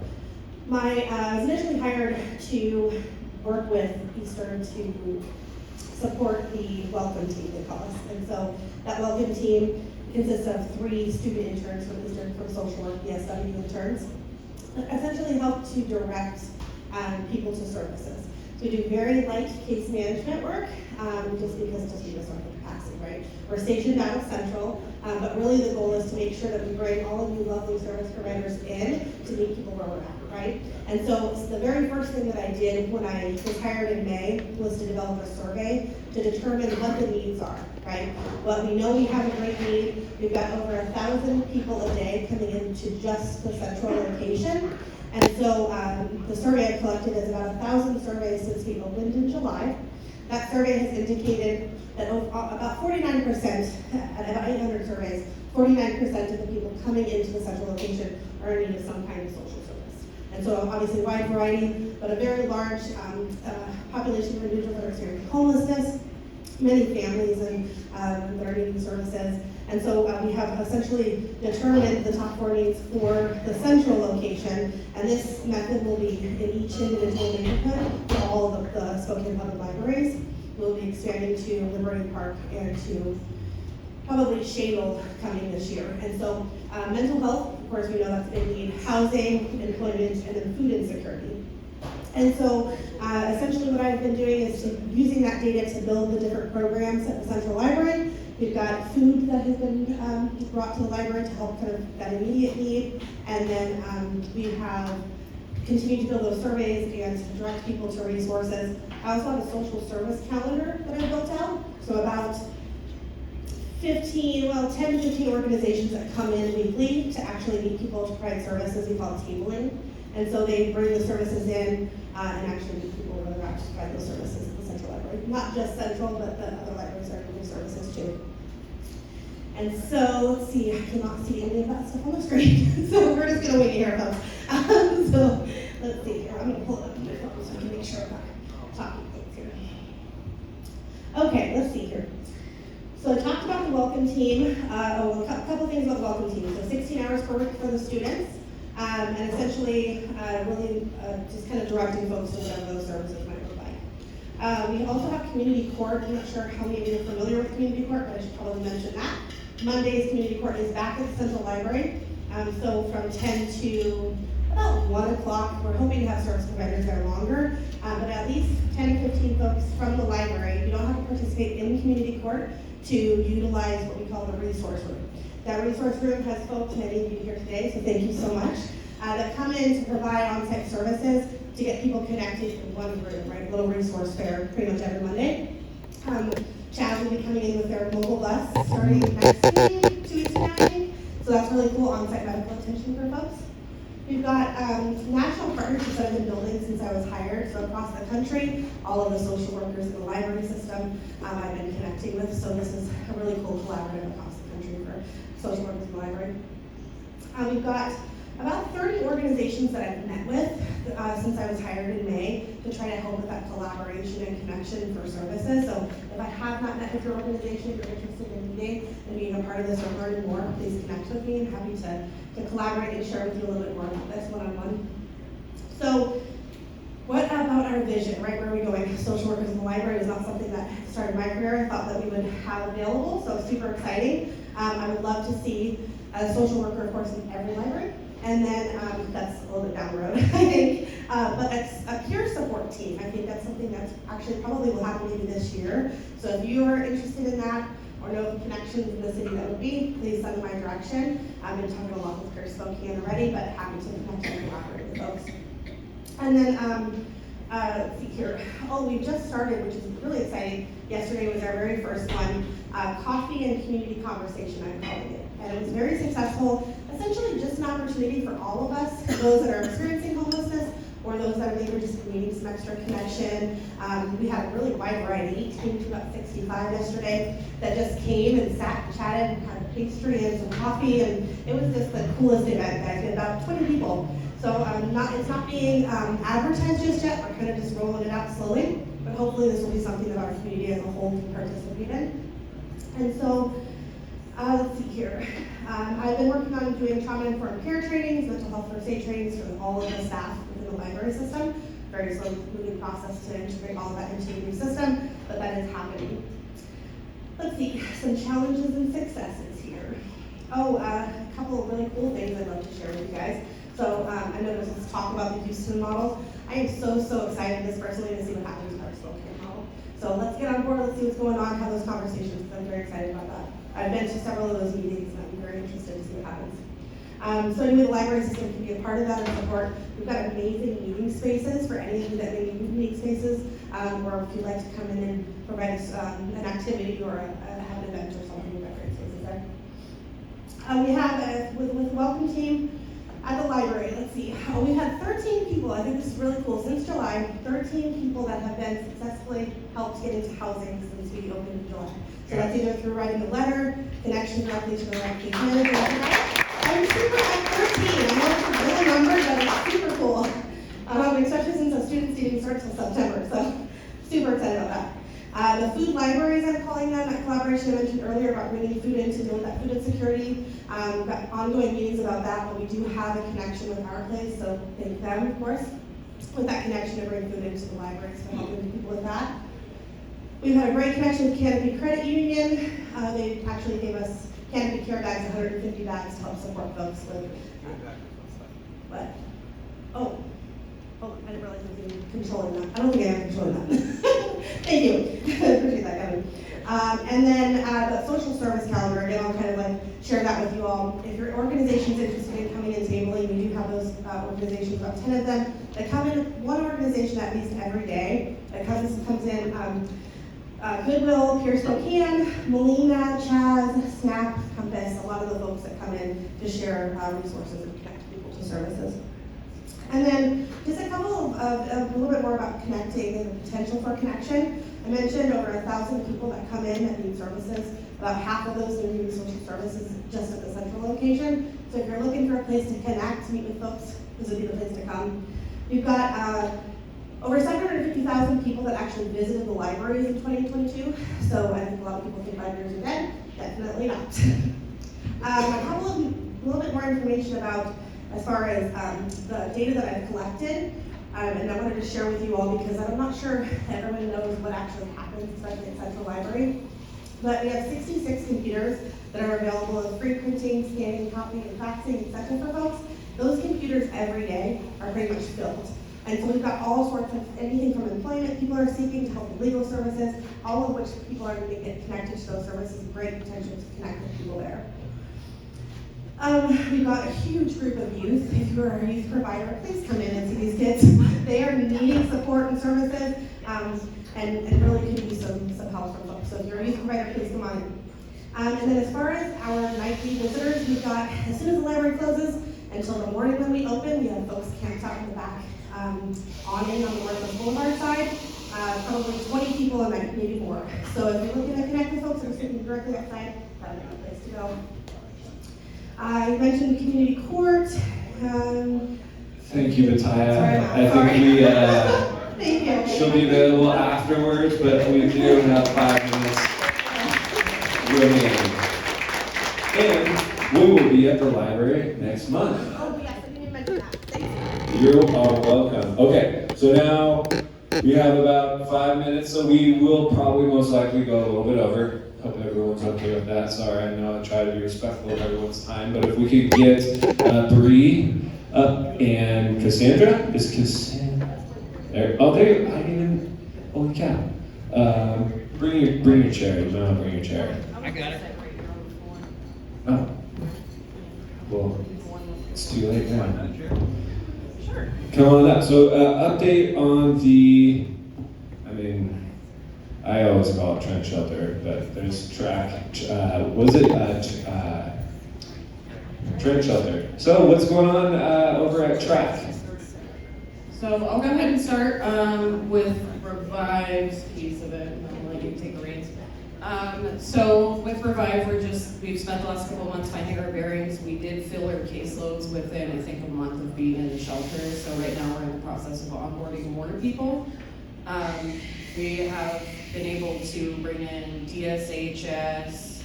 I was initially hired to work with Eastern to support the welcome team, they call us. And so that welcome team consists of 3 student interns from Eastern from social work, BSW interns, that essentially help to direct people to services. So we do very light case management work, just because it doesn't give us our capacity. right? We're stationed out of Central, but really the goal is to make sure that we bring all of you lovely service providers in to meet people where we're at, right? And so the very first thing that I did when I was hired in May was to develop a survey to determine what the needs are, right? Well, we know we have a great need. We've got over 1,000 people a day coming into just the Central location. And so the survey I've collected is about 1,000 surveys since we opened in July. That survey has indicated that about 49%, out of 800 surveys, 49% of the people coming into the Central location are in need of some kind of social service. And so obviously wide variety, but a very large population of individuals that are experiencing homelessness, many families and that are needing services. And so we have essentially determined the top 4 needs for the Central location, and this method will be in each individual neighborhood for all of the Spokane Public Libraries. We'll be expanding to Liberty Park and to probably Shadle coming this year. And so mental health, of course, we know that's a big need, housing, employment, and then food insecurity. And so essentially what I've been doing is using that data to build the different programs at the Central Library. We've got food that has been brought to the library to help kind of that immediate need. And then we have continued to build those surveys and direct people to resources. I also have a social service calendar that I built out. So about 10 to 15 organizations that come in weekly to actually meet people to provide services. We call it tabling. And so they bring the services in and actually meet people where they're at to provide those services at the Central Library. Not just Central, but the other libraries are giving services too. And so, let's see, I cannot see any of that stuff on the screen. So we're just gonna wait here, folks. So let's see here, I'm gonna pull it up on my phone so I can make sure I'm not talking things here. Okay, let's see here. So I talked about the welcome team, a couple things about the welcome team. So 16 hours per week for the students. And essentially, really just kind of directing folks to whatever those services might look like. We also have community court. I'm not sure how many of you are familiar with community court, but I should probably mention that. Monday's community court is back at the Central Library. So from 10 to about 1 o'clock, we're hoping to have service providers there longer, but at least 10 to 15 folks from the library. You don't have to participate in community court to utilize what we call the resource room. That resource room has folks, many of you here today, so thank you so much, that come in to provide on-site services to get people connected in one room, right? A little resource fair pretty much every Monday. Chad will be coming in with their mobile bus starting next week, 2 weeks from now, I think. So that's really cool on-site medical attention for folks. We've got national partnerships that I've been building since I was hired. So across the country, all of the social workers in the library system I've been connecting with. So this is a really cool collaborative across the country for social workers in the library. We've got about 30 organizations that I've met with since I was hired in May to try to help with that collaboration and connection for services. So if I have not met with your organization, if you're interested in meeting and being a part of this or learning more, please connect with me. I'm happy to collaborate and share with you a little bit more about this one-on-one. So what about our vision, right? Where are we going? Social workers in the library is not something that started my career. I thought that we would have available, so super exciting. I would love to see a social worker, of course, in every library. And then that's a little bit down the road, I think. But it's a peer support team. I think that's something that's actually probably will happen maybe this year. So if you are interested in that or know of connections in the city that would be, please send them my direction. I've been talking a lot with Peer Spokane already, but happy to connect and collaborate with folks. And then let's see here. Oh, we just started, which is really exciting. Yesterday was our very first one, coffee and community conversation, I'm calling it. And it was very successful. Essentially just an opportunity for all of us, those that are experiencing homelessness or those that are maybe just needing some extra connection. We had a really wide variety. It came to about 65 yesterday that just came and sat and chatted and had pastry and some coffee, and it was just the coolest event, guys. We had about 20 people. So it's not being advertised just yet. We're kind of just rolling it out slowly, but hopefully this will be something that our community as a whole can participate in. And so, let's see here. I've been working on doing trauma-informed care trainings, mental health first aid trainings for all of the staff within the library system. Very slow moving process to integrate all of that into the new system, but that is happening. Let's see, some challenges and successes here. Oh, a couple of really cool things I'd love to share with you guys. So I know there's this talk about the Houston model. I am so excited this personally to see what happens with our Spokane model. So let's get on board, let's see what's going on, have those conversations, because I'm very excited about that. I've been to several of those meetings, and I'm very interested to see what happens. So anyway, the library system can be a part of that and support. We've got amazing meeting spaces for any of you that may need meeting spaces, or if you'd like to come in and provide us an activity or have an event or something, we've got great spaces there. We have, with welcome team at the library, let's see, we've had 13 people, I think this is really cool, since July, 13 people that have been successfully helped get into housing since we opened in July. So that's either through writing a letter, connection directly to the right case manager. I'm super at 13, I know it's a little number, but it's super cool. Especially since the students didn't start till September, so super excited about that. The food libraries, I'm calling them, that collaboration I mentioned earlier about bringing food in to deal with that food insecurity. We've got ongoing meetings about that, but we do have a connection with our place, so thank them, of course, with that connection to bring food into the libraries, so helping people with that. We've had a great connection with Canopy Credit Union. They actually gave us Canopy Care bags, 150 bags to help support folks with. What? Oh, I didn't realize I was even controlling that. I don't think I am controlling that. Thank you. Appreciate that, Kevin. And then the social service calendar, again, I'll kind of like share that with you all. If your organization's interested in coming and tabling, we do have those organizations, about 10 of them, that come in, one organization at least every day, that comes in, Goodwill, Pierce Spokane, Molina, Chaz, Snap, Compass, a lot of the folks that come in to share resources and connect people to services. And then just a couple of a little bit more about connecting and the potential for connection. I mentioned over 1,000 people that come in that need services. About half of those are needing social services just at the central location. So if you're looking for a place to connect, meet with folks, this would be the place to come. We've got over 750,000 people that actually visited the libraries in 2022. So I think a lot of people think libraries are dead. Definitely not. A little bit more information about as far as the data that I've collected, and I wanted to share with you all because I'm not sure everyone knows what actually happens, especially at Central Library. But we have 66 computers that are available as free printing, scanning, copying, and faxing, etc. for folks. Those computers every day are pretty much filled. And so we've got all sorts of, anything from employment people are seeking to help with legal services, all of which people are going to get connected to those services, great potential to connect with people there. We've got a huge group of youth. If you're a youth provider, please come in and see these kids. They are needing support and services, and really could use some help from folks. So if you're a youth provider, please come on in. And then as far as our nightly visitors, we've got, as soon as the library closes, until the morning when we open, we have folks camped out in the back awning on the Northwest Boulevard side. Probably 20 people a night, maybe more. So if you're looking to connect with folks that are sitting directly outside, that would be a place to go. You mentioned community court. Thank you, Mattia. I think Thank you. she'll be available afterwards, but we do have 5 minutes remaining. And we will be at the library next month. Oh, yes, I didn't mention that. Thank you. You are welcome. Okay, so now we have about 5 minutes, so we will probably most likely go a little bit over. Hope everyone's okay with that. Sorry, I know I try to be respectful of everyone's time, but if we could get Bree up and Cassandra. Is Cassandra there? Oh, there. I didn't even. Holy cow. Bring your chair. No, bring your chair. I got it. Oh. Well, it's too late now. Sure. Come on up. So, update on the. I always call it trench shelter, but there's track. Trench shelter. So, what's going on over at track? So I'll go ahead and start with Revive's piece of it, and I'll let you take the reins. So with Revive, we've spent the last couple of months finding our bearings. We did fill our caseloads within, I think, a month of being in the shelter. So right now we're in the process of onboarding more people. We have been able to bring in DSHS.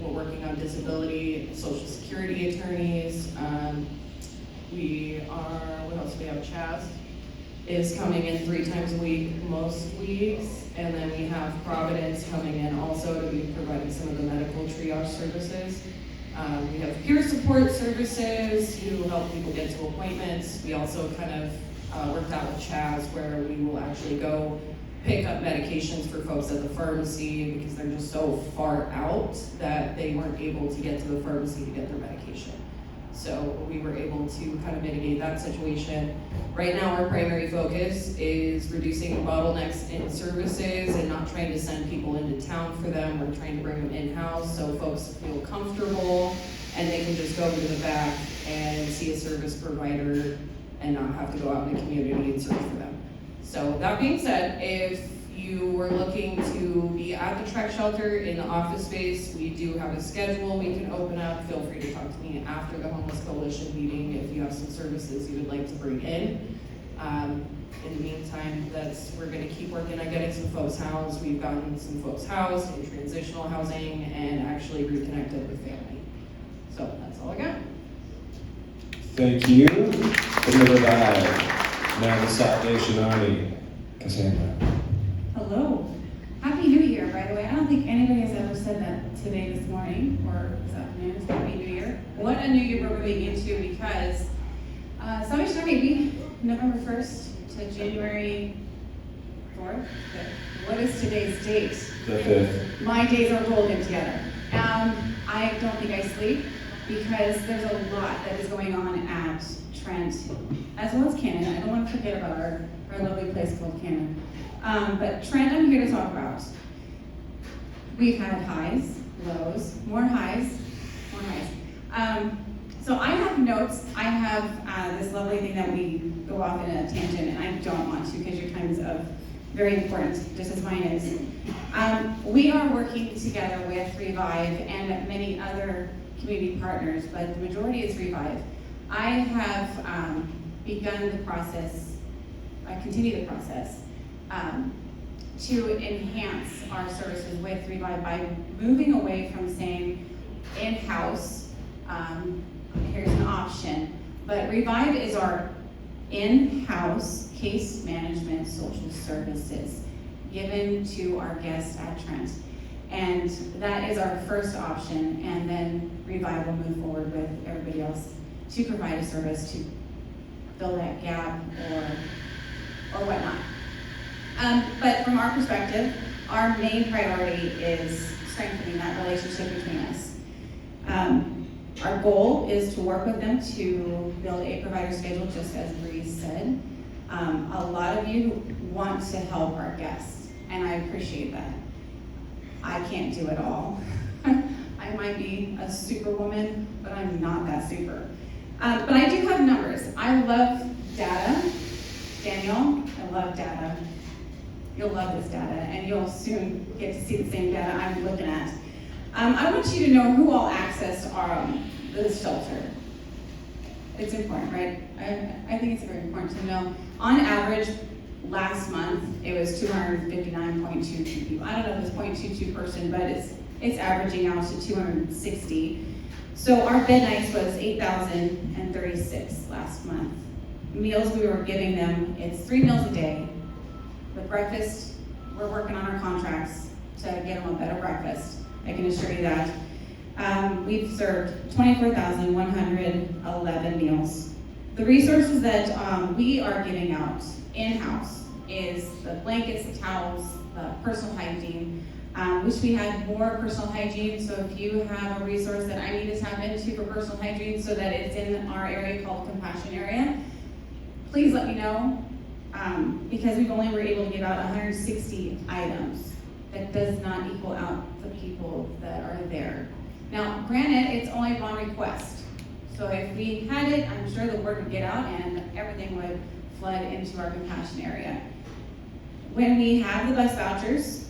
We're working on disability, social security attorneys. What else do we have? Chaz is coming in 3 times a week, most weeks. And then we have Providence coming in also to be providing some of the medical triage services. We have peer support services who help people get to appointments. We also kind of worked out with Chaz where we will actually go pick up medications for folks at the pharmacy because they're just so far out that they weren't able to get to the pharmacy to get their medication. So we were able to kind of mitigate that situation. Right now, our primary focus is reducing bottlenecks in services and not trying to send people into town for them. We're trying to bring them in-house so folks feel comfortable and they can just go to the back and see a service provider and not have to go out in the community and search for them. So that being said, if you were looking to be at the Trek Shelter in the office space, we do have a schedule we can open up. Feel free to talk to me after the Homeless Coalition meeting if you have some services you would like to bring in. In the meantime, we're gonna keep working on getting some folks housed. We've gotten some folks housed in transitional housing and actually reconnected with family. So that's all I got. Thank you. From the Revive, now the South Nation Army, Cassandra. Hello. Happy New Year, by the way. I don't think anybody has ever said that today, this morning, or this afternoon. Happy New Year. What a new year we're moving into because Salvation Army, we November 1st to January 4th. What is today's date? The 5th. My days are rolled in together. I don't think I sleep because there's a lot that is going on at Trent, as well as Cannon. I don't want to forget about our lovely place called Cannon. But Trent, I'm here to talk about. We've had highs, lows, more highs, more highs. So I have notes. I have this lovely thing that we go off in a tangent, and I don't want to because your time is very important, just as mine is. We are working together with Revive and many other community partners, but the majority is Revive. I have begun the process, I continue the process, to enhance our services with Revive by moving away from saying in-house, here's an option, but Revive is our in-house case management social services given to our guests at Trent. And that is our first option, and then Revive will move forward with everybody else to provide a service to fill that gap or whatnot. But from our perspective, our main priority is strengthening that relationship between us. Our goal is to work with them to build a provider schedule, just as Bree said. A lot of you want to help our guests, and I appreciate that. I can't do it all. I might be a superwoman, but I'm not that super. But I do have numbers. I love data. Daniel, I love data. You'll love this data, and you'll soon get to see the same data I'm looking at. I want you to know who all accessed this shelter. It's important, right? I think it's very important to know. On average, last month, it was 259.22 people. I don't know if it's 0.22 person, but it's averaging out to 260. So our bed nights was 8,036 last month. Meals we were giving them, it's 3 meals a day. With breakfast, we're working on our contracts to get them a better breakfast. I can assure you that. We've served 24,111 meals. The resources that we are giving out in-house is the blankets, the towels, personal hygiene. Wish we had more personal hygiene, so if you have a resource that I need to tap into for personal hygiene so that it's in our area called Compassion Area, please let me know, because we've only were able to give out 160 items. That does not equal out the people that are there. Now, granted, it's only one request. So if we had it, I'm sure the word would get out and everything would flood into our Compassion Area. When we have the bus vouchers,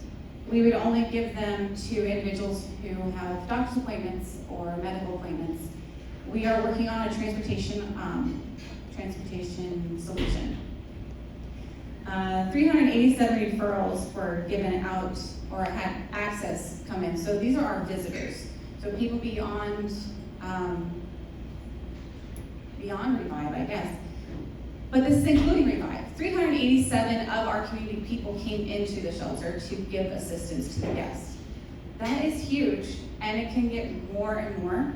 we would only give them to individuals who have doctor's appointments or medical appointments. We are working on a transportation solution. 387 referrals were given out or had access come in. So these are our visitors. So people beyond Revive, I guess. But this is including Revive. 387 of our community people came into the shelter to give assistance to the guests. That is huge, and it can get more and more.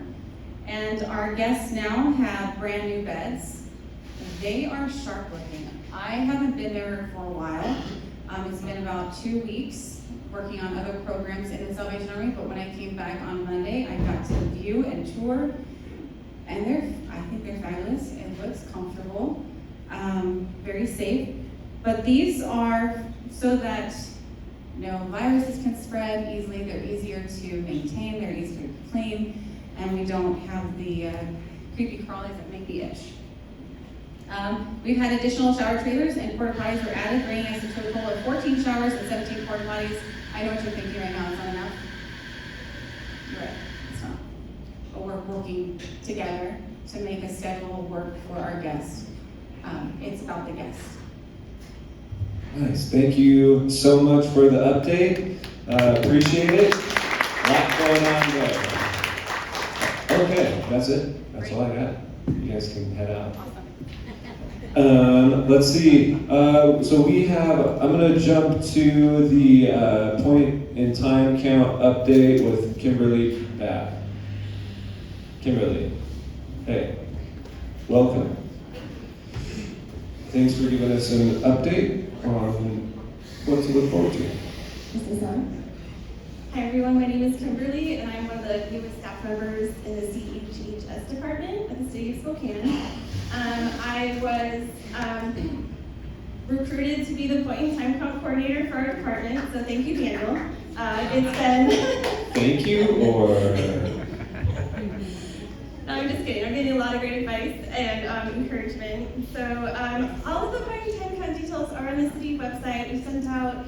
And our guests now have brand new beds. They are sharp looking. I haven't been there for a while, It's been about 2 weeks working on other programs in the Salvation Army, but when I came back on Monday, I got to view and tour, and I think they're fabulous. It looks comfortable, very safe. But these are so that no viruses can spread easily. They're easier to maintain. They're easier to clean, and we don't have the creepy crawlies that make the itch. We've had additional shower trailers and porta potties were added, bringing us to a total of 14 showers and 17 porta potties. I know what you're thinking right now. Is that enough? You're right. It's not. But we're working together to make a schedule work for our guests. It's about the guests. Nice. Thank you so much for the update. Appreciate it. A lot going on there. Okay, that's it. That's all I got. You guys can head out. Let's see. So we have, I'm going to jump to the point in time count update with Kimberly back. Kimberly, hey, welcome. Thanks for giving us an update on what to look forward to. This is on. Hi everyone, my name is Kimberly and I'm one of the newest staff members in the CHHS department at the city of Spokane. I was recruited to be the point in time count coordinator for our department, so thank you, Daniel. It's been... Thank you, or... No, I'm just kidding. I'm getting a lot of great advice and encouragement. So all of the point in time count details are on the city website. We sent out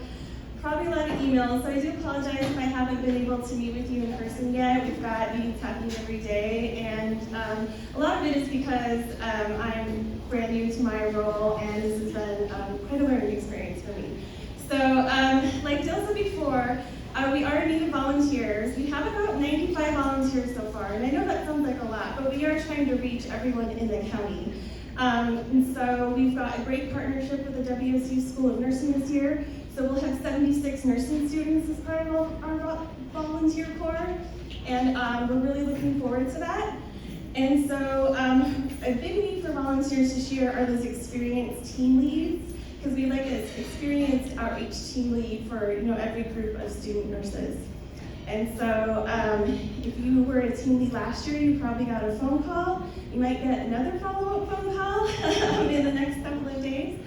probably a lot of emails, so I do apologize if I haven't been able to meet with you in person yet. We've got meetings happening every day, and a lot of it is because I'm brand new to my role, and this has been quite a learning experience for me. So, like Dill said before, we are in need of volunteers. We have about 95 volunteers so far, and I know that sounds like a lot, but we are trying to reach everyone in the county. And so we've got a great partnership with the WSU School of Nursing this year. So we'll have 76 nursing students as part of our volunteer corps, and we're really looking forward to that. And so a big need for volunteers this year are those experienced team leads, because we like an experienced outreach team lead for every group of student nurses. And so if you were a team lead last year, you probably got a phone call. You might get another follow-up phone call in the next couple of days.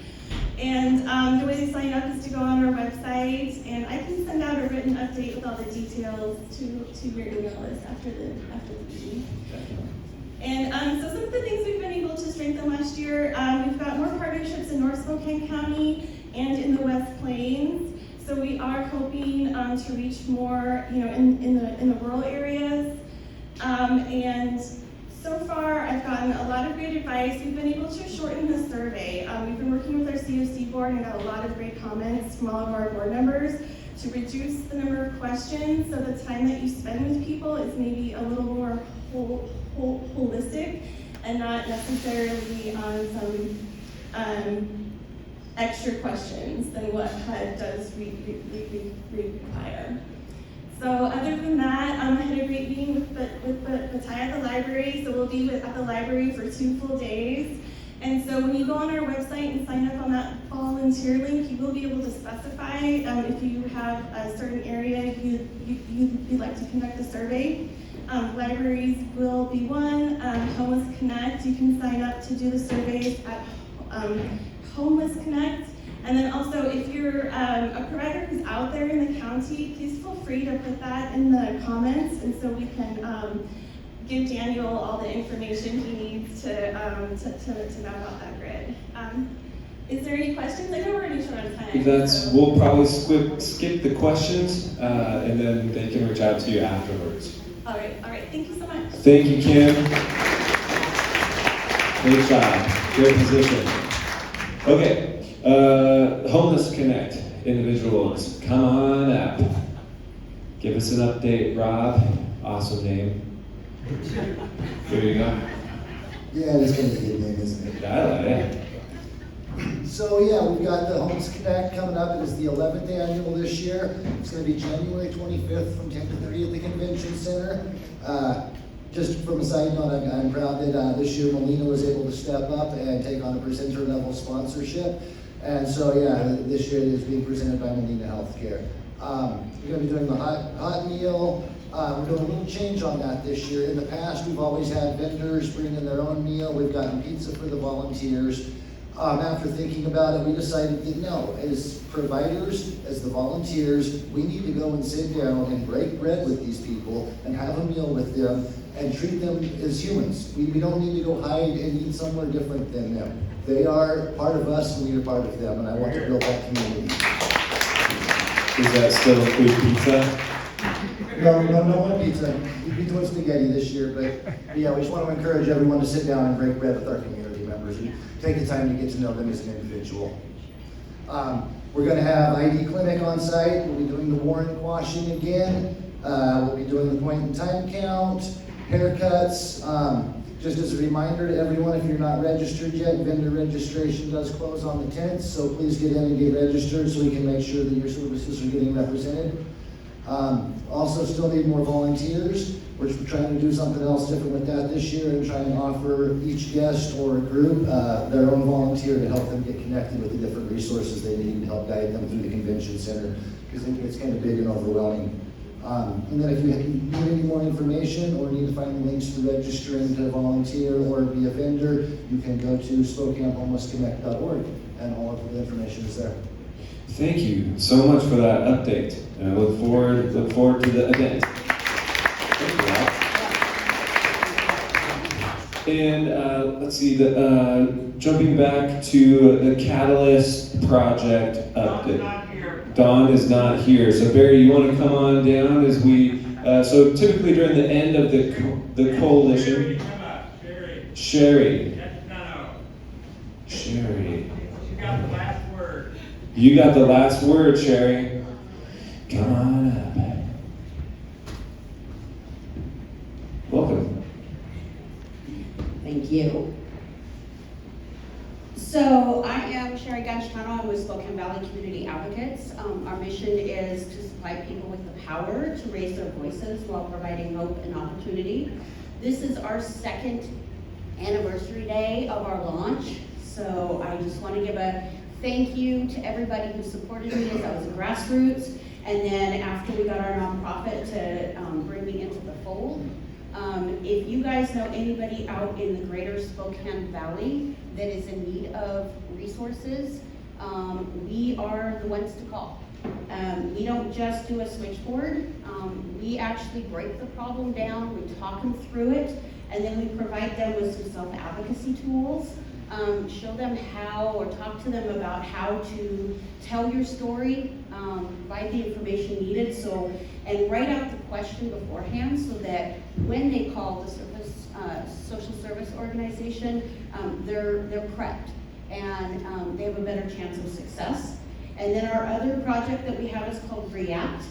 And the way to sign up is to go on our website, and I can send out a written update with all the details to your email list after the meeting. And so some of the things we've been able to strengthen last year, we've got more partnerships in North Spokane County and in the West Plains. So we are hoping to reach more, in the rural areas. And so far, I've gotten a lot of great advice. We've been able to shorten the survey. We've been working with our COC board and got a lot of great comments from all of our board members to reduce the number of questions, so the time that you spend with people is maybe a little more holistic and not necessarily on some extra questions than what HUD does require. So other than that, I had a great meeting with Batai at the library. So we'll be at the library for 2 full days. And so when you go on our website and sign up on that volunteer link, you will be able to specify if you have a certain area you'd like to conduct a survey. Libraries will be one. Homeless Connect, you can sign up to do the surveys at Homeless Connect. And then also, if you're a provider who's out there in the county, please feel free to put that in the comments, and so we can give Daniel all the information he needs to map out that grid. Is there any questions? I know we're running short on time. We'll probably skip the questions, and then they can reach out to you afterwards. All right. Thank you so much. Thank you, Kim. Great job. Great position. Okay. Homeless Connect individuals, come on up. Give us an update, Rob. Awesome name. There you go. Yeah, it's gonna be a good name, isn't it? Yeah. So yeah, we've got the Homeless Connect coming up. It is the 11th annual this year. It's gonna be January 25th from 10 to 30 at the Convention Center. just from a side note, I'm proud that this year Molina was able to step up and take on a presenter level sponsorship. And so, yeah, this year it is being presented by Molina Healthcare. We're going to be doing the hot meal. We're doing a little change on that this year. In the past, we've always had vendors bring in their own meal. We've gotten pizza for the volunteers. After thinking about it, we decided that no, as providers, as the volunteers, we need to go and sit down and break bread with these people and have a meal with them and treat them as humans. We don't need to go hide and eat somewhere different than them. They are part of us and we are part of them, and I want to build that community. Does that still include pizza? No more pizza. We'll be doing spaghetti this year, but yeah, we just want to encourage everyone to sit down and break bread with our community members and take the time to get to know them as an individual. We're going to have ID clinic on site. We'll be doing the warrant washing again. We'll be doing the point in time count, haircuts. Just as a reminder to everyone, if you're not registered yet, vendor registration does close on the 10th, so please get in and get registered so we can make sure that your services are getting represented. Also still need more volunteers. We're trying to do something else different with that this year and trying to offer each guest or group their own volunteer to help them get connected with the different resources they need to help guide them through the convention center, because it's kind of big and overwhelming. And then if you need any more information or need to find the links for registering to volunteer or be a vendor, you can go to SpokaneHomelessConnect.org and all of the information is there. Thank you so much for that update. And I look forward to the event. Thank you, and let's see, jumping back to the Catalyst project update. Dawn is not here. So Barry, you want to come on down as we, so typically during the end of the coalition. Sherry. Sherry. You got the last word. You got the last word, Sherry. Come on up. Welcome. Thank you. So I am Sherry Gashkano. I'm with Spokane Valley Community Advocates. Our mission is to supply people with the power to raise their voices while providing hope and opportunity. This is our second anniversary day of our launch. So I just want to give a thank you to everybody who supported me as I was a grassroots. And then after we got our nonprofit to bring me into the fold. If you guys know anybody out in the greater Spokane Valley that is in need of resources, we are the ones to call. We don't just do a switchboard. We actually break the problem down, we talk them through it, and then we provide them with some self-advocacy tools. Show them how, or talk to them about how to tell your story, provide the information needed, and write out the question beforehand so that when they call the social service organization, they're prepped and they have a better chance of success. And then our other project that we have is called React,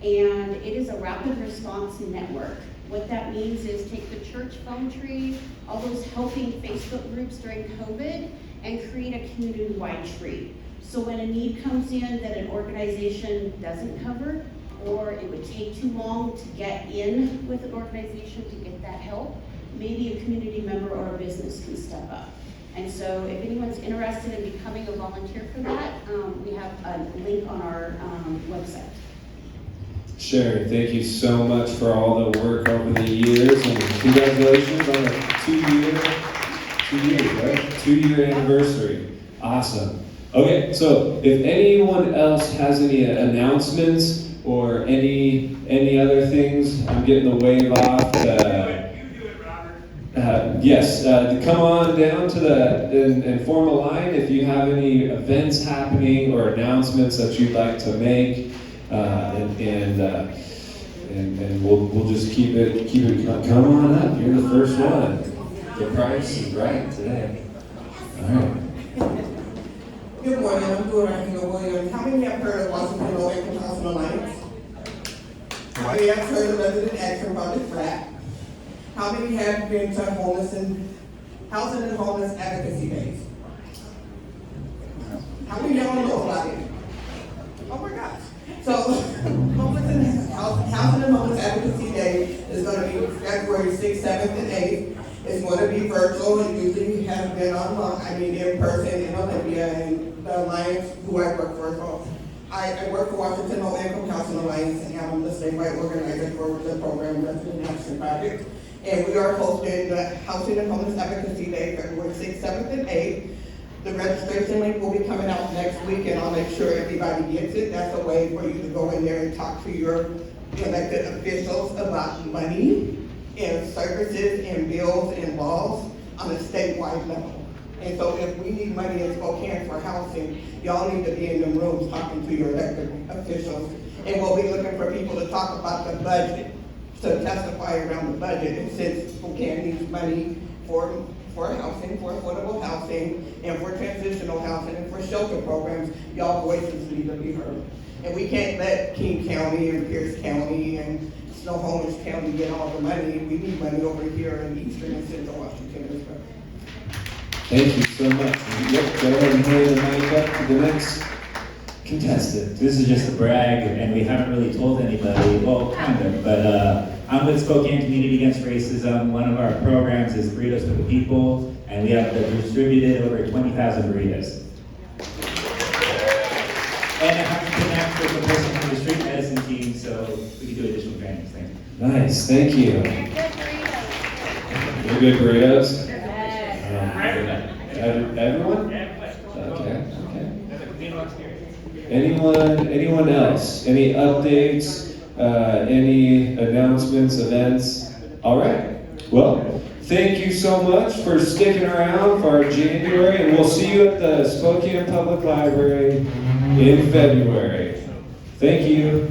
and it is a rapid response network. What that means is take the church phone tree, all those helping Facebook groups during COVID, and create a community-wide tree. So when a need comes in that an organization doesn't cover, or it would take too long to get in with an organization to get that help, maybe a community member or a business can step up. And so if anyone's interested in becoming a volunteer for that, we have a link on our website. Sherry, thank you so much for all the work over the years, and congratulations on the 2-year anniversary. Awesome. Okay, so if anyone else has any announcements or any other things, I'm getting the wave off. You do it, Robert. Yes, come on down to and form a line if you have any events happening or announcements that you'd like to make. And we'll just keep it. Come on up. You're the first one. The price is right today. All right. Good morning. I'm Dora Williams. How many have heard of Washington Low Income Housing Alliance? How many have heard of Resident Action Project FRAP? How many have been to Housing and Homeless Advocacy Days? How many of y'all know about it? Oh my gosh. So, Housing and Homeless Advocacy Day is going to be February 6th 7th, and 8th. It's going to be virtual and usually has been online, in person in Olympia and the Alliance, who I work for. So I work for Washington Low Income Housing Alliance, and I'm the statewide organizer for the program Resident Action Project. And we are hosting the Housing and Homeless Advocacy Day, February 6th, 7th, and 8th. The registration link will be coming out next week, and I'll make sure everybody gets it. That's a way for you to go in there and talk to your elected officials about money and services and bills and laws on a statewide level. And so if we need money in Spokane for housing, y'all need to be in the rooms talking to your elected officials. And we'll be looking for people to talk about the budget, to testify around the budget. And since Spokane needs money for housing, for affordable housing, and for transitional housing, and for shelter programs, y'all voices need to be heard. And we can't let King County and Pierce County and Snohomish County get all the money. We need money over here in eastern and central Washington as well. Thank you so much. Yep, go ahead and hand the mic up to the next contestant. This is just a brag, and we haven't really told anybody, well, kind of, but I'm with Spokane Community Against Racism. One of our programs is Burritos for the People, and we have distributed over 20,000 burritos. And I have to connect with the person from the street medicine team, so we can do additional trainings. Thank you. Nice, thank you. You're good burritos? Everyone? Okay. Anyone else? Any updates? Any announcements, events? All right. Well, thank you so much for sticking around for our January, and we'll see you at the Spokane Public Library in February. Thank you.